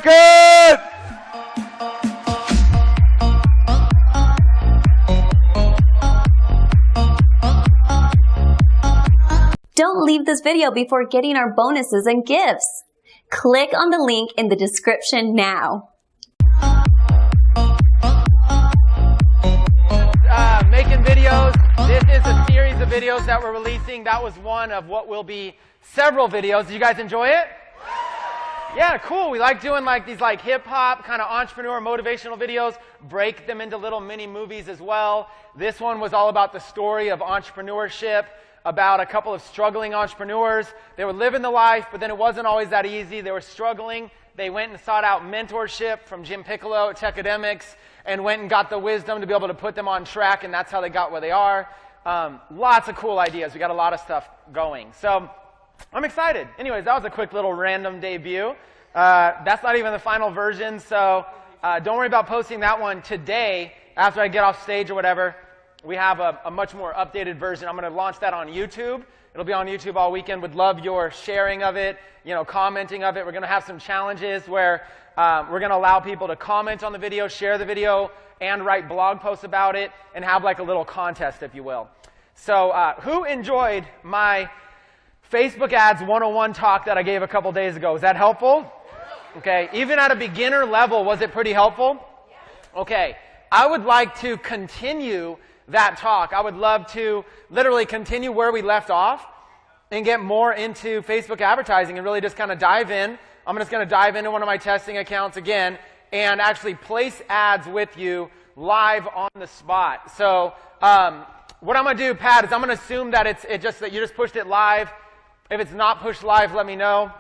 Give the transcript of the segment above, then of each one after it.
Good. Don't leave this video before getting our bonuses and gifts. Click on the link in the description now. Making videos. This is a series of videos that we're releasing. That was one of what will be several videos. Did you guys enjoy it? Yeah, cool. We like doing these hip hop kind of entrepreneur motivational videos, break them into little mini movies as well. This one was all about the story of entrepreneurship, about a couple of struggling entrepreneurs. They were living the life, but then it wasn't always that easy. They were struggling. They went and sought out mentorship from Jim Piccolo at Tecademics and went and got the wisdom to be able to put them on track, and that's how they got where they are. Lots of cool ideas. We got a lot of stuff going. So I'm excited. Anyways, that was a quick little random debut. That's not even the final version, so don't worry about posting that one today after I get off stage or whatever. We have a much more updated version. I'm going to launch that on YouTube. It'll be on YouTube all weekend. Would love your sharing of it, commenting of it. We're going to have some challenges where we're going to allow people to comment on the video, share the video, and write blog posts about it, and have like a little contest, if you will. So who enjoyed my Facebook Ads 101 talk that I gave a couple days ago? Was that helpful? Okay. Even at a beginner level, was it pretty helpful? Okay. I would like to continue that talk. I would love to literally continue where we left off and get more into Facebook advertising and really just kind of dive in. I'm just going to dive into one of my testing accounts again and actually place ads with you live on the spot. So what I'm going to do, Pat, is I'm going to assume that that you just pushed it live. If it's not pushed live, let me know.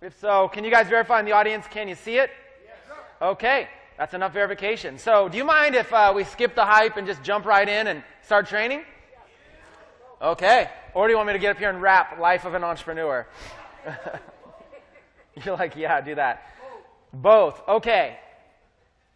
If so, can you guys verify in the audience? Can you see it? Yes. Okay. That's enough verification. So do you mind if we skip the hype and just jump right in and start training? Okay. Or do you want me to get up here and rap Life of an Entrepreneur? You're like, yeah, do that. Both. Okay.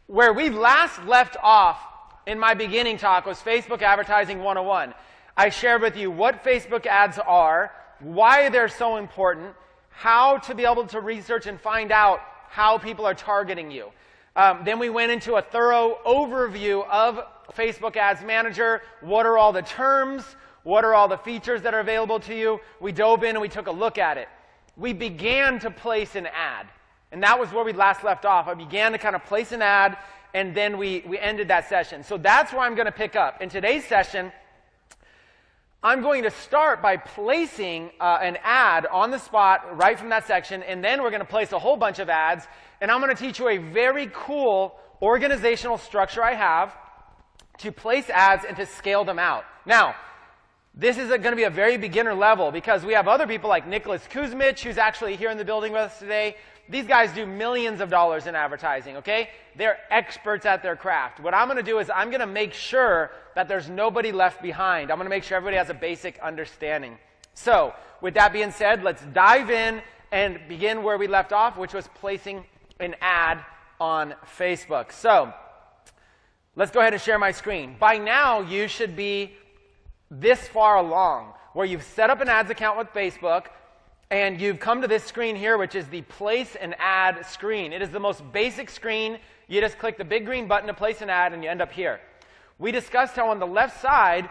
Where we last left off in my beginning talk was Facebook Advertising 101. I shared with you what Facebook ads are, why they're so important, how to be able to research and find out how people are targeting you. Then we went into a thorough overview of Facebook Ads Manager. What are all the terms? What are all the features that are available to you? We dove in and we took a look at it. We began to place an ad. And that was where we last left off. I began to kind of place an ad, and then we ended that session. So that's where I'm going to pick up. In today's session, I'm going to start by placing an ad on the spot right from that section, and then we're going to place a whole bunch of ads. And I'm going to teach you a very cool organizational structure I have to place ads and to scale them out. Now, this is going to be a very beginner level because we have other people like Nicholas Kuzmich, who's actually here in the building with us today. These guys do millions of dollars in advertising, okay? They're experts at their craft. What I'm going to do is I'm going to make sure that there's nobody left behind. I'm going to make sure everybody has a basic understanding. So, with that being said, let's dive in and begin where we left off, which was placing an ad on Facebook. So let's go ahead and share my screen. By now, you should be this far along where you've set up an ads account with Facebook and you've come to this screen here, which is the place an ad screen. It is the most basic screen. You just click the big green button to place an ad and you end up here. We discussed how on the left side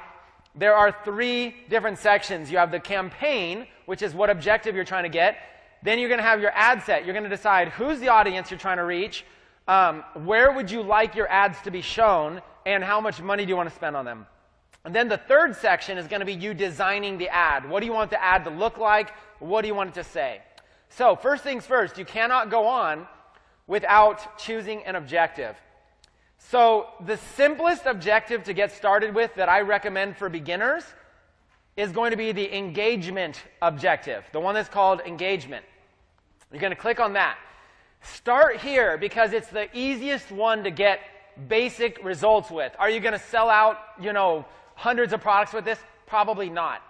there are 3 different sections. You have the campaign, which is what objective you're trying to get. Then you're going to have your ad set. You're going to decide who's the audience you're trying to reach, where would you like your ads to be shown, and how much money do you want to spend on them. And then the third section is going to be you designing the ad. What do you want the ad to look like? What do you want it to say? So first things first, you cannot go on without choosing an objective. So the simplest objective to get started with that I recommend for beginners is going to be the engagement objective, the one that's called engagement. You're going to click on that. Start here because it's the easiest one to get basic results with. Are you going to sell out, hundreds of products with this? Probably not.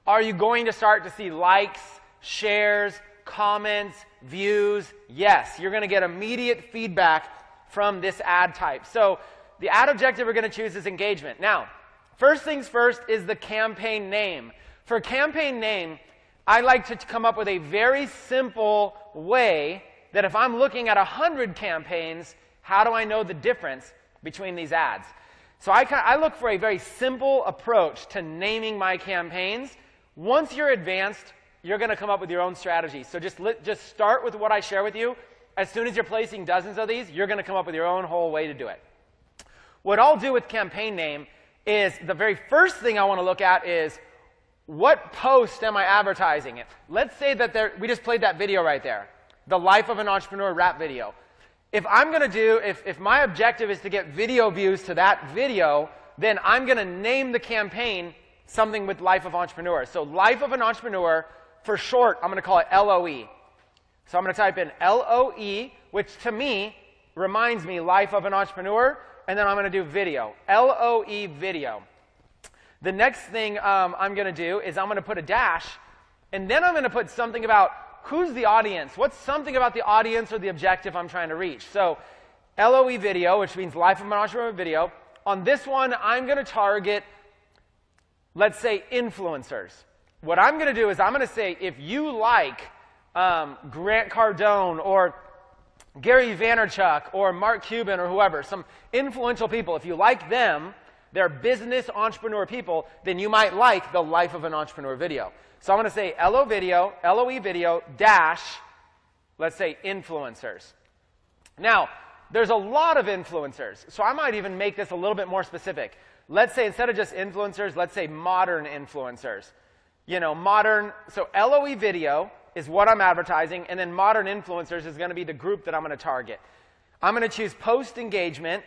Are you going to start to see likes, shares, comments, views? Yes. You're going to get immediate feedback from this ad type. So the ad objective we're going to choose is engagement. Now, first things first is the campaign name. For campaign name, I like to come up with a very simple way that if I'm looking at 100 campaigns, how do I know the difference between these ads? So I look for a very simple approach to naming my campaigns. Once you're advanced, you're going to come up with your own strategy. So just start with what I share with you. As soon as you're placing dozens of these, you're going to come up with your own whole way to do it. What I'll do with campaign name is the very first thing I want to look at is what post am I advertising it? Let's say that we just played that video right there, the Life of an Entrepreneur rap video. If my objective is to get video views to that video, then I'm going to name the campaign something with Life of Entrepreneur. So Life of an Entrepreneur, for short, I'm going to call it LOE. So I'm going to type in LOE, which to me reminds me Life of an Entrepreneur, and then I'm going to do video, LOE video. The next thing I'm going to do is I'm going to put a dash, and then I'm going to put something about who's the audience? What's something about the audience or the objective I'm trying to reach? So LOE video, which means Life of an Entrepreneur video. On this one, I'm going to target, let's say, influencers. What I'm going to do is I'm going to say, if you like Grant Cardone or Gary Vaynerchuk or Mark Cuban or whoever, some influential people, if you like them, they're business entrepreneur people, then you might like the Life of an Entrepreneur video. So I'm going to say LOE video, dash, let's say influencers. Now, there's a lot of influencers, so I might even make this a little bit more specific. Let's say instead of just influencers, let's say modern influencers. Modern, so LOE video is what I'm advertising, and then modern influencers is going to be the group that I'm going to target. I'm going to choose post engagement.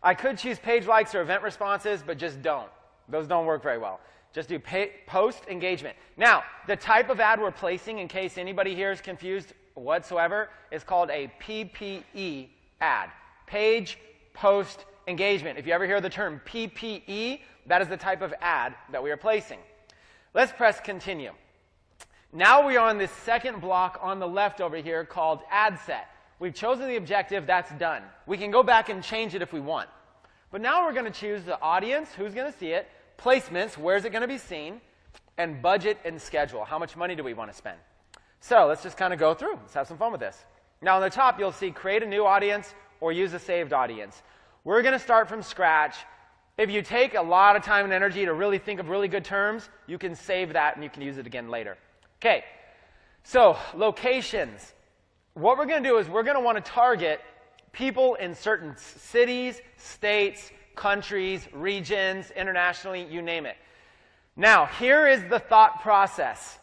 I could choose page likes or event responses, but just don't. Those don't work very well. Just do post engagement. Now, the type of ad we're placing, in case anybody here is confused whatsoever, is called a PPE ad. Page post engagement. If you ever hear the term PPE, that is the type of ad that we are placing. Let's press continue. Now we are on this second block on the left over here called ad set. We've chosen the objective, that's done. We can go back and change it if we want. But now we're going to choose the audience, who's going to see it, placements, where's it going to be seen, and budget and schedule. How much money do we want to spend? So let's just kind of go through. Let's have some fun with this. Now on the top, you'll see create a new audience or use a saved audience. We're going to start from scratch. If you take a lot of time and energy to really think of really good terms, you can save that and you can use it again later. Okay, so locations. What we're going to do is we're going to want to target people in certain cities, states, countries, regions, internationally, you name it. Now, here is the thought process.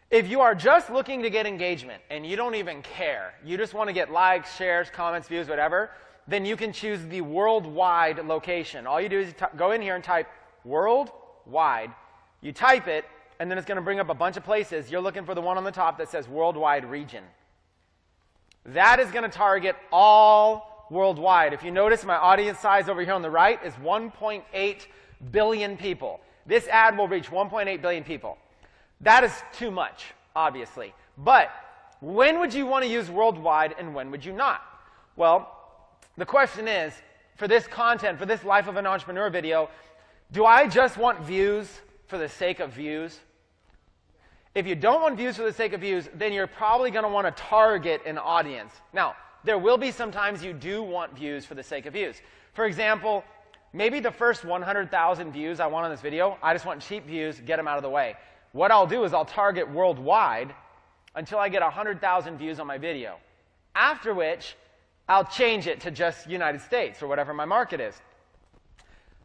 If you are just looking to get engagement and you don't even care, you just want to get likes, shares, comments, views, whatever, then you can choose the worldwide location. All you do is go in here and type worldwide. You type it, and then it's going to bring up a bunch of places. You're looking for the one on the top that says worldwide region. That is going to target all worldwide. If you notice, my audience size over here on the right is 1.8 billion people. This ad will reach 1.8 billion people. That is too much, obviously. But when would you want to use worldwide and when would you not? Well, the question is, for this content, for this Life of an Entrepreneur video, do I just want views for the sake of views? If you don't want views for the sake of views, then you're probably going to want to target an audience. Now, there will be some times you do want views for the sake of views. For example, maybe the first 100,000 views I want on this video, I just want cheap views, get them out of the way. What I'll do is I'll target worldwide until I get 100,000 views on my video. After which, I'll change it to just United States or whatever my market is.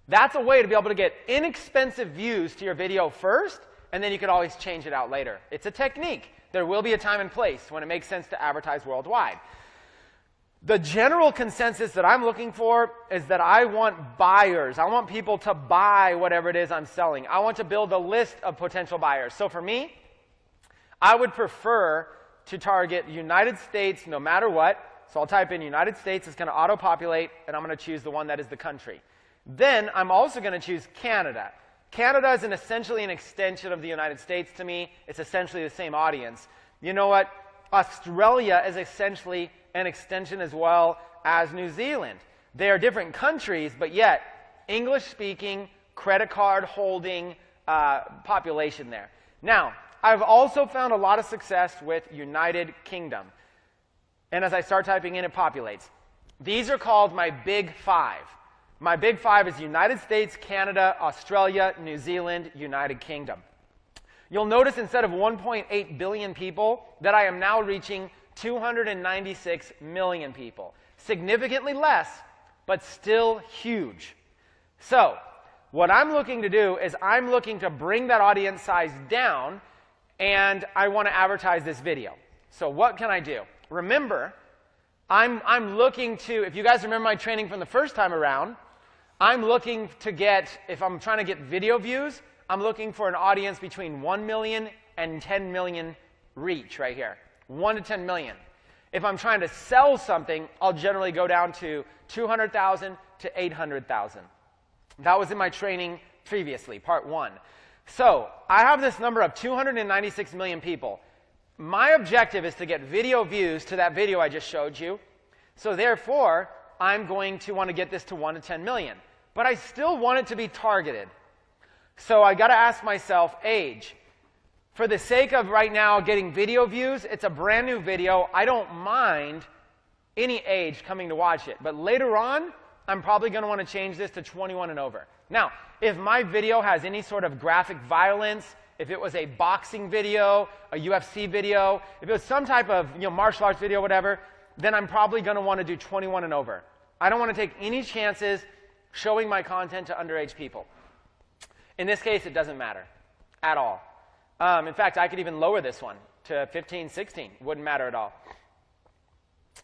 That's a way to be able to get inexpensive views to your video first, and then you could always change it out later. It's a technique. There will be a time and place when it makes sense to advertise worldwide. The general consensus that I'm looking for is that I want buyers. I want people to buy whatever it is I'm selling. I want to build a list of potential buyers. So for me, I would prefer to target United States no matter what. So I'll type in United States. It's going to auto-populate, and I'm going to choose the one that is the country. Then I'm also going to choose Canada. Canada is essentially an extension of the United States to me. It's essentially the same audience. You know what? Australia is essentially an extension as well as New Zealand. They are different countries, but yet English-speaking, credit card holding population there. Now, I've also found a lot of success with United Kingdom. And as I start typing in, it populates. These are called my big five. My big five is United States, Canada, Australia, New Zealand, United Kingdom. You'll notice instead of 1.8 billion people that I am now reaching 296 million people. Significantly less, but still huge. So what I'm looking to do is I'm looking to bring that audience size down, and I want to advertise this video. So what can I do? Remember, I'm looking to, if you guys remember my training from the first time around, I'm looking to get, if I'm trying to get video views, I'm looking for an audience between 1 million and 10 million reach right here. 1 to 10 million. If I'm trying to sell something, I'll generally go down to 200,000 to 800,000. That was in my training previously, part 1. So I have this number of 296 million people. My objective is to get video views to that video I just showed you. So therefore, I'm going to want to get this to 1 to 10 million. But I still want it to be targeted. So I got to ask myself, age. For the sake of right now getting video views, it's a brand new video. I don't mind any age coming to watch it. But later on, I'm probably going to want to change this to 21 and over. Now, if my video has any sort of graphic violence, if it was a boxing video, a UFC video, if it was some type of martial arts video, whatever, then I'm probably going to want to do 21 and over. I don't want to take any chances showing my content to underage people. In this case, it doesn't matter at all. In fact, I could even lower this one to 15, 16. Wouldn't matter at all.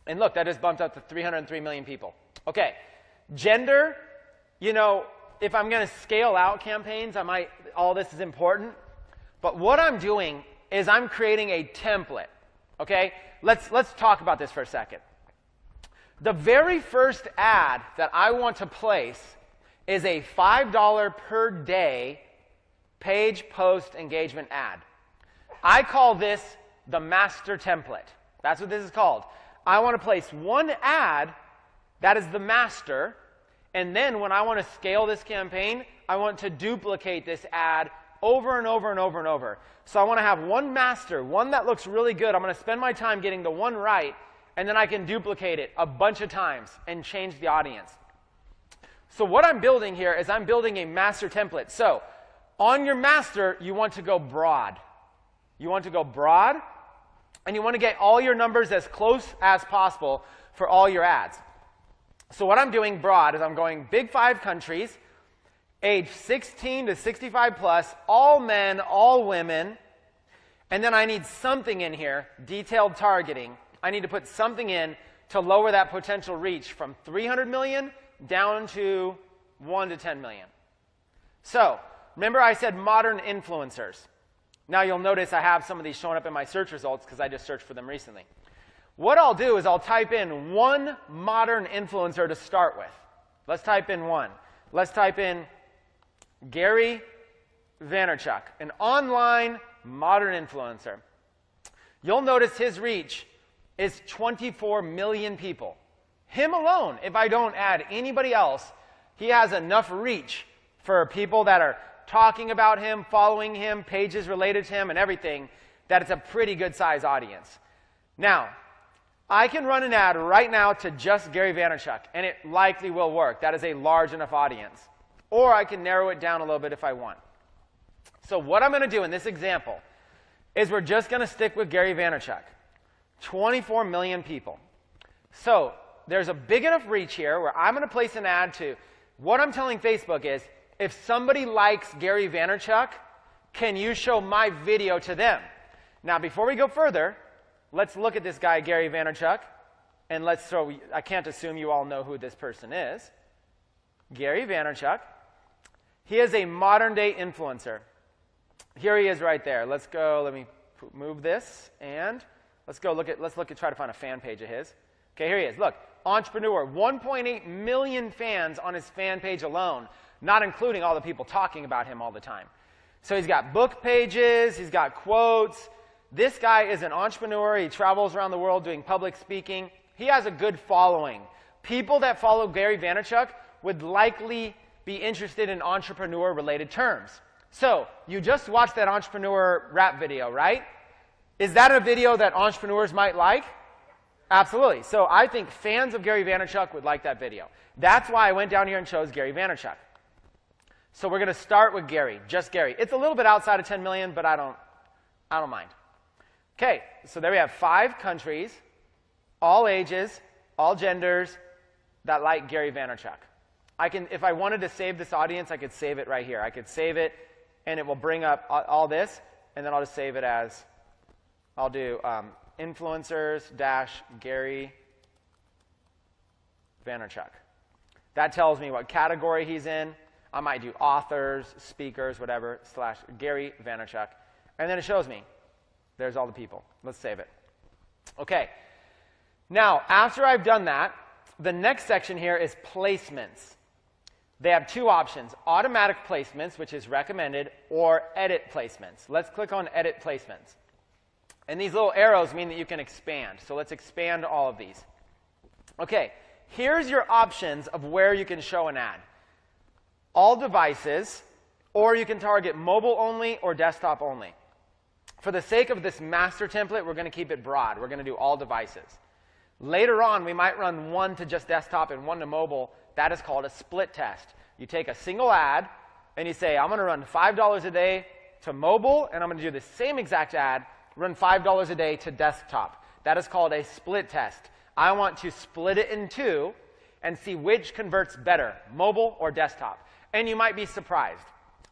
And look, that just bumped up to 303 million people. Okay, gender, if I'm going to scale out campaigns, all this is important. But what I'm doing is I'm creating a template. Okay, let's talk about this for a second. The very first ad that I want to place is a $5 per day page post engagement ad. I call this the master template. That's what this is called. I want to place one ad that is the master, and then when I want to scale this campaign, I want to duplicate this ad over and over and over and over. So I want to have one master, one that looks really good. I'm going to spend my time getting the one right, and then I can duplicate it a bunch of times and change the audience. So what I'm building here is I'm building a master template. So on your master, you want to go broad. You want to go broad, and you want to get all your numbers as close as possible for all your ads. So what I'm doing broad is I'm going big 5 countries, age 16 to 65 plus, all men, all women, and then I need something in here, detailed targeting. I need to put something in to lower that potential reach from 300 million down to 1 to 10 million. So remember I said modern influencers. Now you'll notice I have some of these showing up in my search results because I just searched for them recently. What I'll do is I'll type in one modern influencer to start with. Let's type in one. Let's type in Gary Vaynerchuk, an online modern influencer. You'll notice his reach is 24 million people. Him alone, if I don't add anybody else, he has enough reach for people that are talking about him, following him, pages related to him, and everything, that it's a pretty good size audience. Now, I can run an ad right now to just Gary Vaynerchuk, and it likely will work. That is a large enough audience. Or I can narrow it down a little bit if I want. So what I'm going to do in this example is we're just going to stick with Gary Vaynerchuk. 24 million people. So there's a big enough reach here where I'm going to place an ad to, what I'm telling Facebook is, if somebody likes Gary Vaynerchuk, can you show my video to them? Now, before we go further, let's look at this guy, Gary Vaynerchuk, and I can't assume you all know who this person is. Gary Vaynerchuk. He is a modern-day influencer. Here he is right there. Let's go, let me move this, and let's try to find a fan page of his. Okay, here he is. Look, entrepreneur, 1.8 million fans on his fan page alone, not including all the people talking about him all the time. So he's got book pages, he's got quotes. This guy is an entrepreneur. He travels around the world doing public speaking. He has a good following. People that follow Gary Vaynerchuk would likely be interested in entrepreneur-related terms. So you just watched that entrepreneur rap video, right? Is that a video that entrepreneurs might like? Absolutely. So I think fans of Gary Vaynerchuk would like that video. That's why I went down here and chose Gary Vaynerchuk. So we're going to start with Gary, just Gary. It's a little bit outside of 10 million, but I don't mind. Okay, so there we have 5 countries, all ages, all genders that like Gary Vaynerchuk. If I wanted to save this audience, I could save it right here. I could save it, and it will bring up all this, and then I'll just save it as, I'll do influencers-Gary Vaynerchuk. That tells me what category he's in. I might do authors, speakers, whatever, / Gary Vaynerchuk. And then it shows me. There's all the people. Let's save it. Okay. Now, after I've done that, the next section here is placements. They have 2 options, automatic placements, which is recommended, or edit placements. Let's click on edit placements. And these little arrows mean that you can expand. So let's expand all of these. Okay, here's your options of where you can show an ad. All devices, or you can target mobile only or desktop only. For the sake of this master template, we're going to keep it broad. We're going to do all devices. Later on, we might run one to just desktop and one to mobile. That is called a split test. You take a single ad, and you say, I'm going to run $5 a day to mobile, and I'm going to do the same exact ad, run $5 a day to desktop. That is called a split test. I want to split it in 2 and see which converts better, mobile or desktop. And you might be surprised.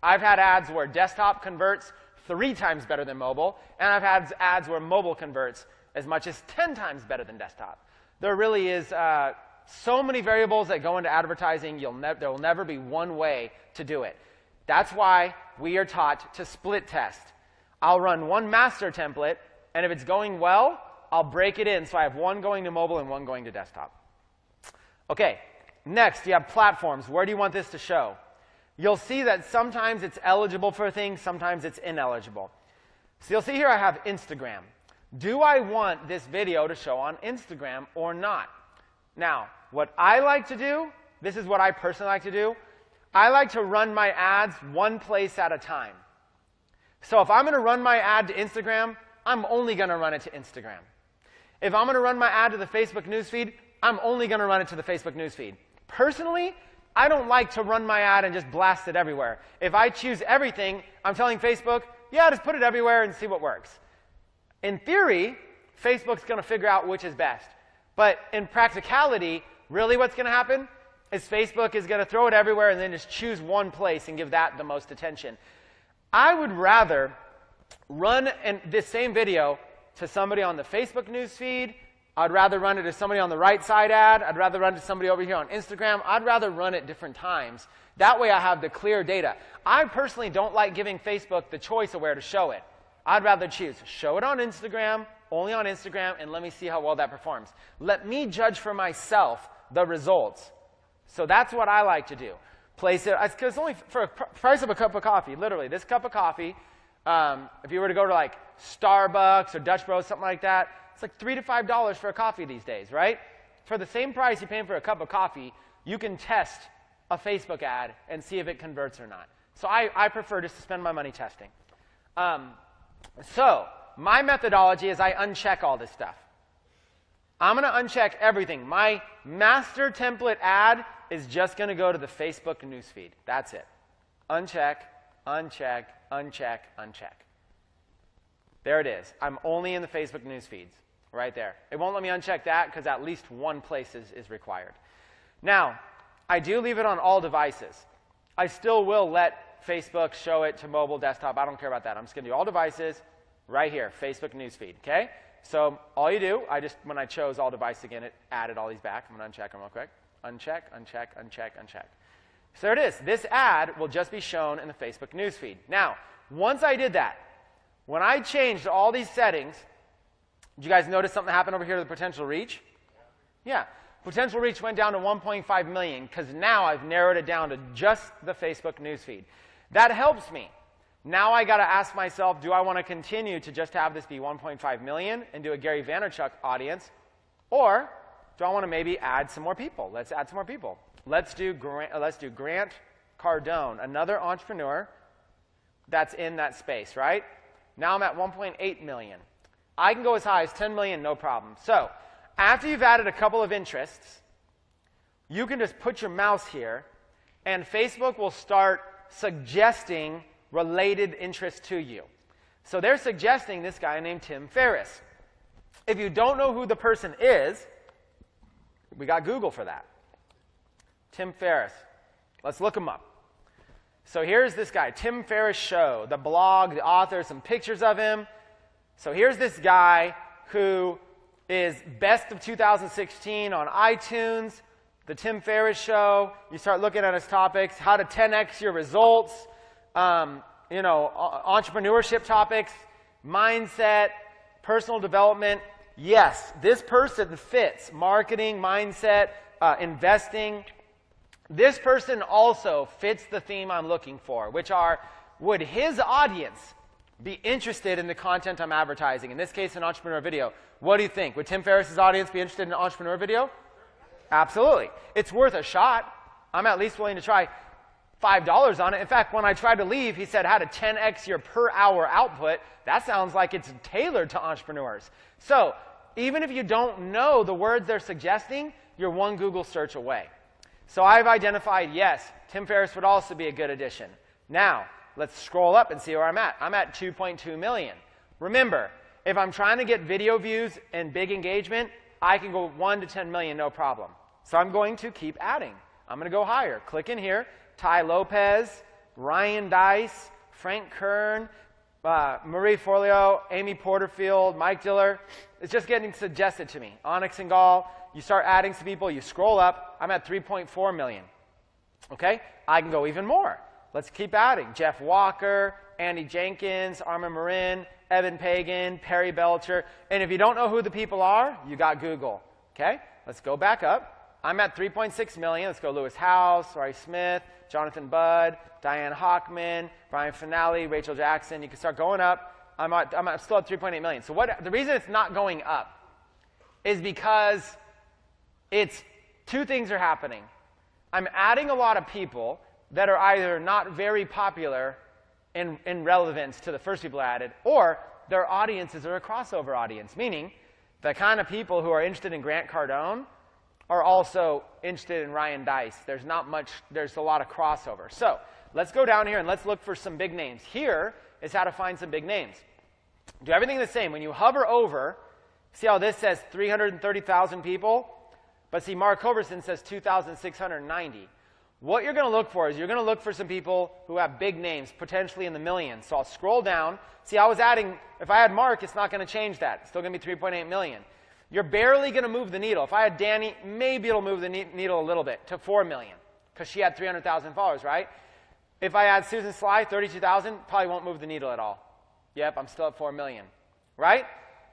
I've had ads where desktop converts 3 times better than mobile, and I've had ads where mobile converts as much as 10 times better than desktop. There really is so many variables that go into advertising. There will never be one way to do it. That's why we are taught to split test. I'll run one master template, and if it's going well, I'll break it in so I have one going to mobile and one going to desktop. Okay, next you have platforms. Where do you want this to show? You'll see that sometimes it's eligible for things, sometimes it's ineligible. So you'll see here I have Instagram. Do I want this video to show on Instagram or not? Now, what I like to do, this is what I personally like to do, I like to run my ads one place at a time. So if I'm going to run my ad to Instagram, I'm only going to run it to Instagram. If I'm going to run my ad to the Facebook newsfeed, I'm only going to run it to the Facebook newsfeed. Personally, I don't like to run my ad and just blast it everywhere. If I choose everything, I'm telling Facebook, yeah, just put it everywhere and see what works. In theory, Facebook's going to figure out which is best. But in practicality, really what's going to happen is Facebook is going to throw it everywhere and then just choose one place and give that the most attention. I would rather run this same video to somebody on the Facebook newsfeed. I'd rather run it to somebody on the right side ad. I'd rather run it to somebody over here on Instagram. I'd rather run it different times. That way I have the clear data. I personally don't like giving Facebook the choice of where to show it. I'd rather choose show it on Instagram, only on Instagram, and let me see how well that performs. Let me judge for myself the results. So that's what I like to do. Place it, because it's only for a price of a cup of coffee, literally. This cup of coffee, if you were to go to like Starbucks or Dutch Bros, something like that, it's like $3 to $5 for a coffee these days, right? For the same price you're paying for a cup of coffee, you can test a Facebook ad and see if it converts or not. So I prefer just to spend my money testing. So my methodology is I uncheck all this stuff. I'm going to uncheck everything. My master template ad is just going to go to the Facebook newsfeed. That's it. Uncheck, uncheck, uncheck, uncheck. There it is. I'm only in the Facebook newsfeeds. Right there. It won't let me uncheck that because at least one place is required. Now, I do leave it on all devices. I still will let Facebook show it to mobile, desktop. I don't care about that. I'm just going to do all devices right here, Facebook newsfeed. Okay? So all you do, when I chose all devices again, it added all these back. I'm going to uncheck them real quick. Uncheck, uncheck, uncheck, uncheck. So there it is. This ad will just be shown in the Facebook newsfeed. Now, once I did that, when I changed all these settings, did you guys notice something happened over here to the potential reach? Yeah. Potential reach went down to 1.5 million because now I've narrowed it down to just the Facebook newsfeed. That helps me. Now I got to ask myself, do I want to continue to just have this be 1.5 million and do a Gary Vaynerchuk audience? Or do I want to maybe add some more people? Let's add some more people. Let's do Grant Cardone, another entrepreneur that's in that space, right? Now I'm at 1.8 million. I can go as high as 10 million, no problem. So after you've added a couple of interests, you can just put your mouse here, and Facebook will start suggesting related interests to you. So they're suggesting this guy named Tim Ferriss. If you don't know who the person is, we got Google for that. Tim Ferriss. Let's look him up. So here's this guy, Tim Ferriss Show, the blog, the author, some pictures of him. So here's this guy who is best of 2016 on iTunes, the Tim Ferriss Show. You start looking at his topics, how to 10x your results, entrepreneurship topics, mindset, personal development. Yes, this person fits marketing, mindset, investing. This person also fits the theme I'm looking for, which are, would his audience be interested in the content I'm advertising? In this case, an entrepreneur video. What do you think? Would Tim Ferriss's audience be interested in an entrepreneur video? Absolutely. It's worth a shot. I'm at least willing to try $5 on it. In fact, when I tried to leave, he said, how to 10x your per hour output. That sounds like it's tailored to entrepreneurs. So even if you don't know the words they're suggesting, you're one Google search away. So I've identified, yes, Tim Ferriss would also be a good addition. Now, let's scroll up and see where I'm at. I'm at 2.2 million. Remember, if I'm trying to get video views and big engagement, I can go 1 to 10 million, no problem. So I'm going to keep adding. I'm going to go higher. Click in here. Ty Lopez, Ryan Dice, Frank Kern, Marie Forleo, Amy Porterfield, Mike Diller. It's just getting suggested to me. Onyx and Gall. You start adding some people. You scroll up. I'm at 3.4 million. Okay? I can go even more. Let's keep adding. Jeff Walker, Andy Jenkins, Armin Marin, Evan Pagan, Perry Belcher. And if you don't know who the people are, you got Google. Okay? Let's go back up. I'm at 3.6 million. Let's go Lewis House, Rory Smith, Jonathan Budd, Diane Hockman, Brian Finale, Rachel Jackson. You can start going up. I'm still at 3.8 million. So the reason it's not going up is because two things are happening. I'm adding a lot of people that are either not very popular in relevance to the first people I added, or their audiences are a crossover audience, meaning the kind of people who are interested in Grant Cardone are also interested in Ryan Dice. There's a lot of crossover. So let's go down here and let's look for some big names. Here is how to find some big names. Do everything the same. When you hover over, see how this says 330,000 people? But see, Mark Hoverson says 2,690. What you're going to look for is you're going to look for some people who have big names, potentially in the millions. So I'll scroll down. See, I was adding, if I had Mark, it's not going to change that. It's still going to be 3.8 million. You're barely going to move the needle. If I had Danny, maybe it'll move the needle a little bit to 4 million because she had 300,000 followers, right? If I add Susan Sly, 32,000, probably won't move the needle at all. Yep, I'm still at 4 million, right?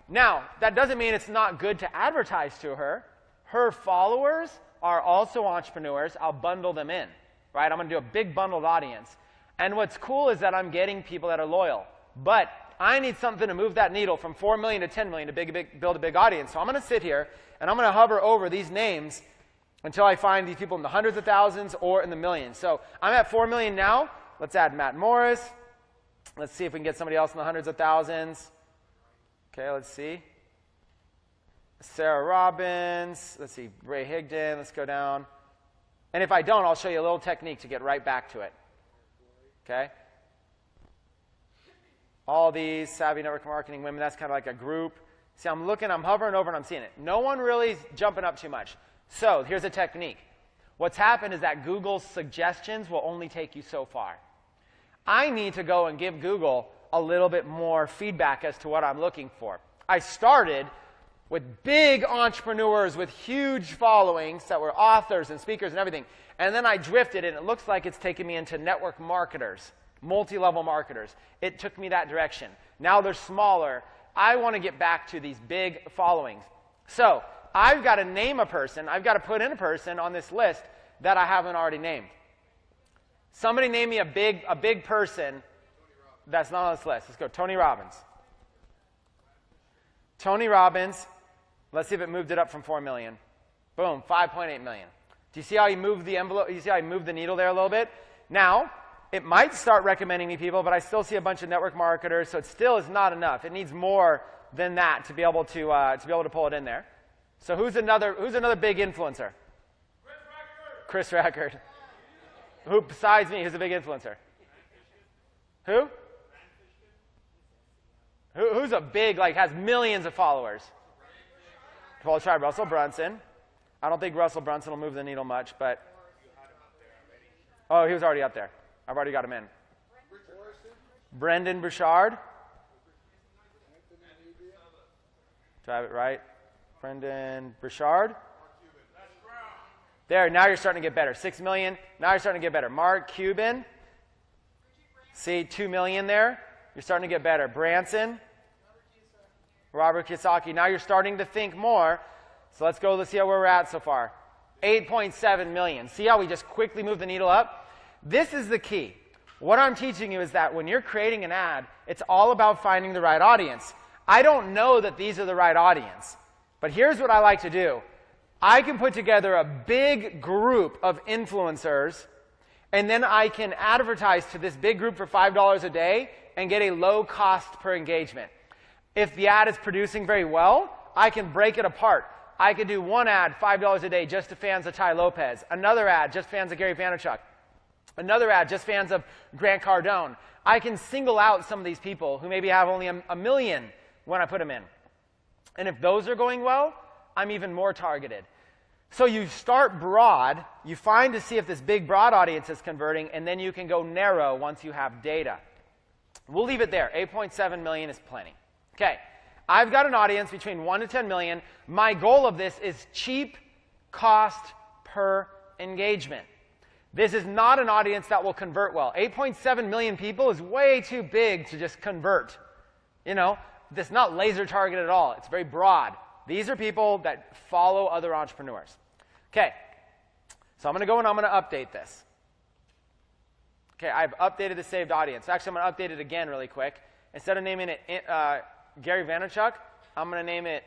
Now, that doesn't mean it's not good to advertise to her. Her followers are also entrepreneurs. I'll bundle them in, right? I'm going to do a big bundled audience. And what's cool is that I'm getting people that are loyal. But I need something to move that needle from 4 million to 10 million to build a big audience. So I'm going to sit here, and I'm going to hover over these names until I find these people in the hundreds of thousands or in the millions. So I'm at 4 million now. Let's add Matt Morris. Let's see if we can get somebody else in the hundreds of thousands. Okay, let's see. Sarah Robbins. Let's see, Ray Higdon. Let's go down. And if I don't, I'll show you a little technique to get right back to it. Okay? All these savvy network marketing women, that's kind of like a group. See, I'm hovering over and I'm seeing it. No one really is jumping up too much. So here's a technique. What's happened is that Google's suggestions will only take you so far. I need to go and give Google a little bit more feedback as to what I'm looking for. I started with big entrepreneurs with huge followings that were authors and speakers and everything. And then I drifted, and it looks like it's taken me into network marketers, multi-level marketers. It took me that direction. Now they're smaller. I want to get back to these big followings. So I've got to name a person. I've got to put in a person on this list that I haven't already named. Somebody name me a big person that's not on this list. Let's go. Tony Robbins. Tony Robbins. Let's see if it moved it up from 4 million. Boom, 5.8 million. Do you see how he moved the envelope? You see how he moved the needle there a little bit? Now, it might start recommending me people, but I still see a bunch of network marketers, so it still is not enough. It needs more than that to be able to pull it in there. So who's another big influencer? Chris Record. Who besides me, who's a big influencer? Who? Who's a big, like, has millions of followers? Well, try Russell Brunson. I don't think Russell Brunson will move the needle much, but... Oh, he was already up there. I've already got him in. Brendan Bouchard. Do I have it right? Brendan Bouchard. There, now you're starting to get better. 6 million. Now you're starting to get better. Mark Cuban. See, 2 million there. You're starting to get better. Branson. Robert Kiyosaki. Now you're starting to think more. So let's go. Let's see how we're at so far. 8.7 million. See how we just quickly move the needle up? This is the key. What I'm teaching you is that when you're creating an ad, it's all about finding the right audience. I don't know that these are the right audience. But here's what I like to do. I can put together a big group of influencers, and then I can advertise to this big group for $5 a day and get a low cost per engagement. If the ad is producing very well, I can break it apart. I could do one ad, $5 a day, just to fans of Tai Lopez. Another ad, just fans of Gary Vaynerchuk. Another ad, just fans of Grant Cardone. I can single out some of these people who maybe have only a million when I put them in. And if those are going well, I'm even more targeted. So you start broad, you find to see if this big broad audience is converting, and then you can go narrow once you have data. We'll leave it there. 8.7 million is plenty. Okay, I've got an audience between 1 to 10 million. My goal of this is cheap cost per engagement. This is not an audience that will convert well. 8.7 million people is way too big to just convert. You know, it's not laser targeted at all. It's very broad. These are people that follow other entrepreneurs. Okay, so I'm going to go and I'm going to update this. Okay, I've updated the saved audience. Actually, I'm going to update it again really quick. Instead of naming it Gary Vaynerchuk, I'm going to name it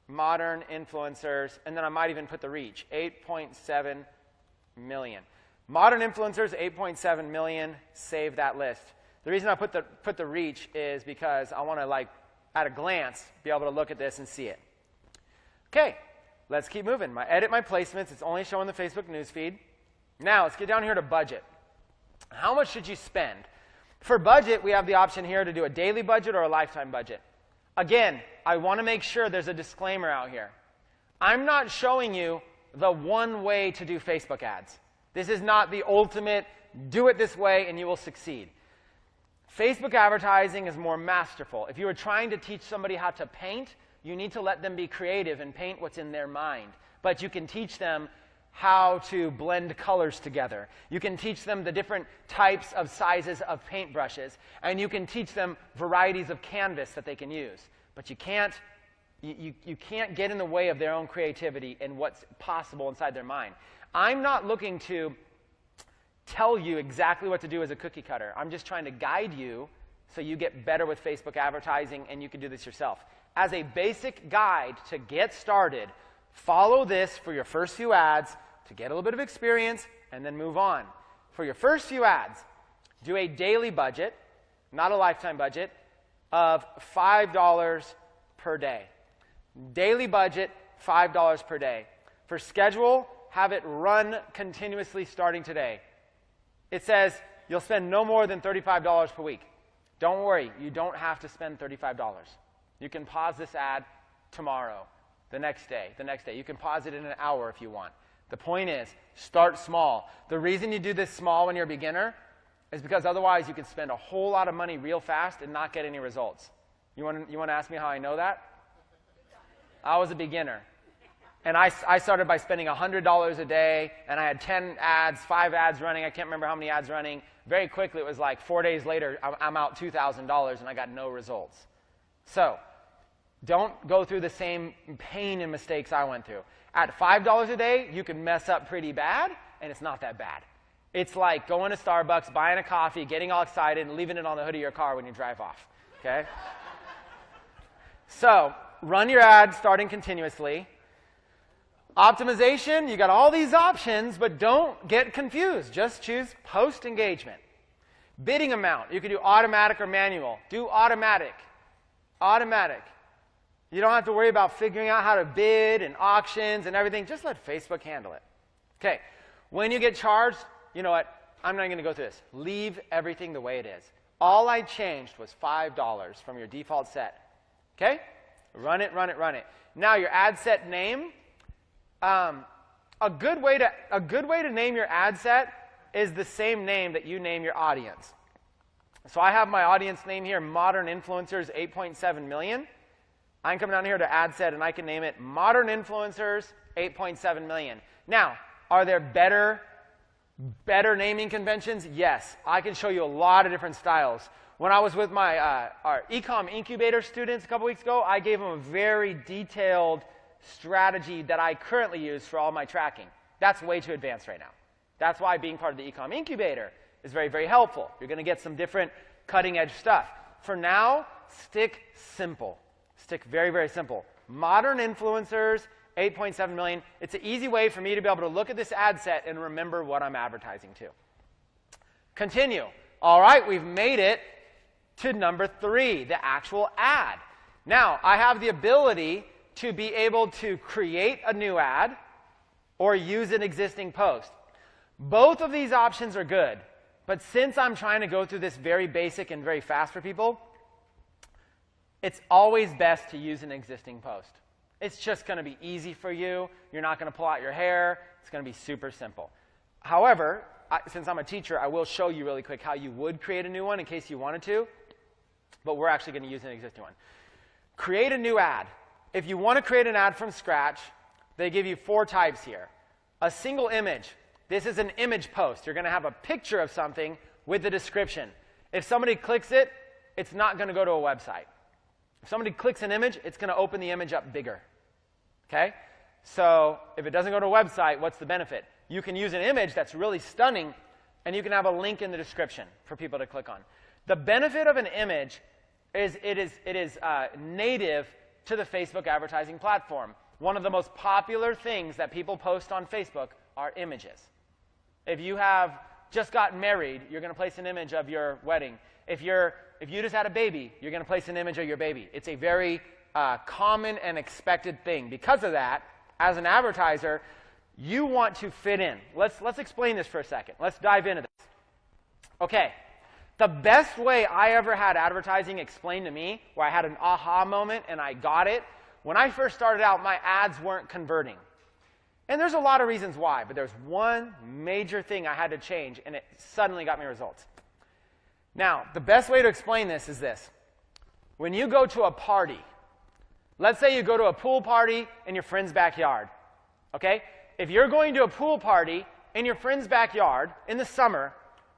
Modern Influencers, and then I might even put the reach, 8.7 million. Modern Influencers, 8.7 million, save that list. The reason I put the reach is because I want to, like, at a glance, be able to look at this and see it. Okay, let's keep moving. Edit my placements. It's only showing the Facebook newsfeed. Now, let's get down here to budget. How much should you spend? For budget, we have the option here to do a daily budget or a lifetime budget. Again, I want to make sure there's a disclaimer out here. I'm not showing you the one way to do Facebook ads. This is not the ultimate, do it this way and you will succeed. Facebook advertising is more masterful. If you were trying to teach somebody how to paint, you need to let them be creative and paint what's in their mind. But you can teach them how to blend colors together. You can teach them the different types of sizes of paintbrushes. And you can teach them varieties of canvas that they can use. But you can't get in the way of their own creativity and what's possible inside their mind. I'm not looking to tell you exactly what to do as a cookie cutter. I'm just trying to guide you so you get better with Facebook advertising and you can do this yourself. As a basic guide to get started, follow this for your first few ads to get a little bit of experience and then move on. For your first few ads, do a daily budget, not a lifetime budget, of $5 per day. Daily budget, $5 per day. For schedule, have it run continuously starting today. It says you'll spend no more than $35 per week. Don't worry, you don't have to spend $35. You can pause this ad tomorrow, the next day. You can pause it in an hour if you want. The point is, start small. The reason you do this small when you're a beginner is because otherwise you can spend a whole lot of money real fast and not get any results. You want to ask me how I know that? I was a beginner. And I started by spending $100 a day, and I had 10 ads, 5 ads running. I can't remember how many ads running. Very quickly, it was like 4 days later, I'm out $2,000, and I got no results. So don't go through the same pain and mistakes I went through. At $5 a day, you can mess up pretty bad, and it's not that bad. It's like going to Starbucks, buying a coffee, getting all excited, and leaving it on the hood of your car when you drive off. Okay? So run your ads starting continuously. Optimization, you got all these options, but don't get confused. Just choose post engagement. Bidding amount, you can do automatic or manual. Do automatic. Automatic. You don't have to worry about figuring out how to bid and auctions and everything. Just let Facebook handle it. Okay, when you get charged, you know what? I'm not going to go through this. Leave everything the way it is. All I changed was $5 from your default set. Okay? Run it, run it, run it. Now your ad set name, a good way to name your ad set is the same name that you name your audience. So I have my audience name here, Modern Influencers 8.7 million. I can come down here to ad set and I can name it Modern Influencers 8.7 million. Now, are there better naming conventions? Yes. I can show you a lot of different styles. When I was with my our ecom incubator students a couple weeks ago, I gave them a very detailed strategy that I currently use for all my tracking. That's way too advanced right now. That's why being part of the ecom incubator is very, very helpful. You're going to get some different cutting-edge stuff. For now, stick simple. Stick very, very simple. Modern Influencers, 8.7 million. It's an easy way for me to be able to look at this ad set and remember what I'm advertising to. Continue. All right, we've made it to number 3, the actual ad. Now, I have the ability to be able to create a new ad or use an existing post. Both of these options are good, but since I'm trying to go through this very basic and very fast for people, it's always best to use an existing post. It's just going to be easy for you. You're not going to pull out your hair. It's going to be super simple. However, since I'm a teacher, I will show you really quick how you would create a new one in case you wanted to, but we're actually going to use an existing one. Create a new ad. If you want to create an ad from scratch, they give you 4 types here. A single image. This is an image post. You're going to have a picture of something with the description. If somebody clicks it, it's not going to go to a website. If somebody clicks an image, it's going to open the image up bigger. Okay? So if it doesn't go to a website, what's the benefit? You can use an image that's really stunning, and you can have a link in the description for people to click on. The benefit of an image is it is native to the Facebook advertising platform. One of the most popular things that people post on Facebook are images. If you have just gotten married, you're going to place an image of your wedding. If you just had a baby, you're going to place an image of your baby. It's a very common and expected thing. Because of that, as an advertiser, you want to fit in. Let's explain this for a second. Let's dive into this. Okay. The best way I ever had advertising explained to me, where I had an aha moment and I got it, when I first started out, my ads weren't converting. And there's a lot of reasons why, but there's one major thing I had to change, and it suddenly got me results. Now, the best way to explain this is this. When you go to a party, let's say you go to a pool party in your friend's backyard, okay? If you're going to a pool party in your friend's backyard in the summer,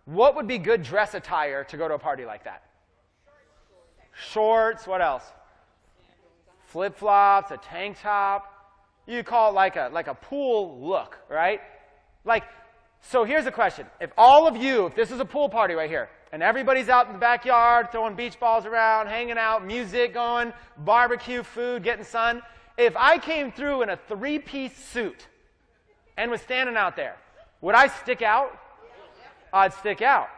what would be good dress attire to go to a party like that? Shorts, what else? Flip-flops, a tank top. You call it like a pool look, right? So here's the question. If this is a pool party right here, and everybody's out in the backyard throwing beach balls around, hanging out, music going, barbecue, food, getting sun, if I came through in a 3-piece suit and was standing out there, would I stick out? I'd stick out.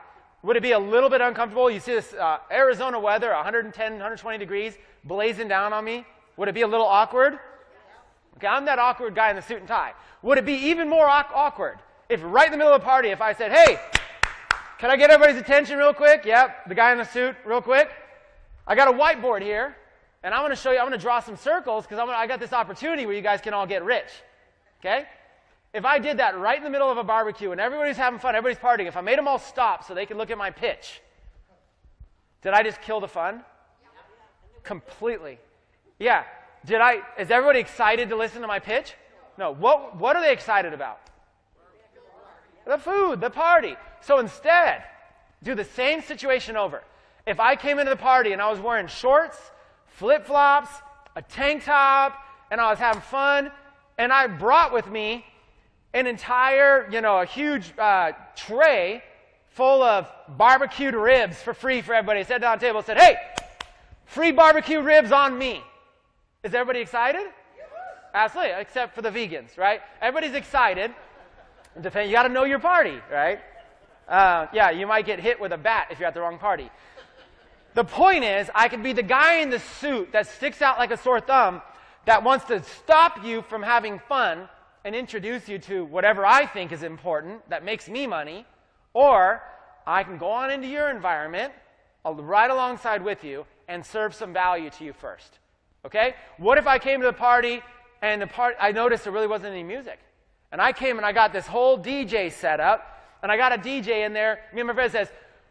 Would it be a little bit uncomfortable? You see this Arizona weather, 110, 120 degrees, blazing down on me. Would it be a little awkward? Okay, I'm that awkward guy in the suit and tie. Would it be even more awkward if right in the middle of a party, if I said, hey, can I get everybody's attention real quick? Yep, the guy in the suit, real quick. I got a whiteboard here, and I'm going to show you, I'm going to draw some circles because I got this opportunity where you guys can all get rich. Okay? If I did that right in the middle of a barbecue and everybody's having fun, everybody's partying, if I made them all stop so they could look at my pitch, did I just kill the fun? Completely. Yeah. Is everybody excited to listen to my pitch? No. What are they excited about? The food, the party. So instead, do the same situation over. If I came into the party and I was wearing shorts, flip-flops, a tank top, and I was having fun, and I brought with me an entire, a huge tray full of barbecued ribs for free for everybody. I sat down at the table and said, hey, free barbecue ribs on me. Is everybody excited? Absolutely, except for the vegans, right? Everybody's excited. You got to know your party, right? Yeah, you might get hit with a bat if you're at the wrong party. The point is, I could be the guy in the suit that sticks out like a sore thumb that wants to stop you from having fun and introduce you to whatever I think is important that makes me money, or I can go on into your environment right alongside with you and serve some value to you first. Okay? What if I came to the party and I noticed there really wasn't any music? And I came and I got this whole DJ set up, and I got a DJ in there. Me and my friend says,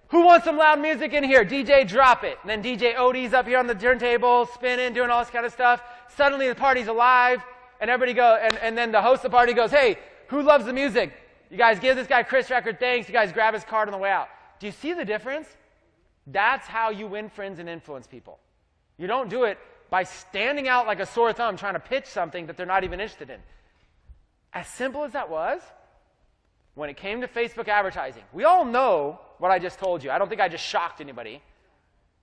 who wants some loud music in here? DJ, drop it. And then DJ Odie's up here on the turntable, spinning, doing all this kind of stuff. Suddenly the party's alive, and everybody and then the host of the party goes, hey, who loves the music? You guys give this guy Chris record, thanks. You guys grab his card on the way out. Do you see the difference? That's how you win friends and influence people. You don't do it by standing out like a sore thumb trying to pitch something that they're not even interested in. As simple as that was, when it came to Facebook advertising, we all know what I just told you. I don't think I just shocked anybody.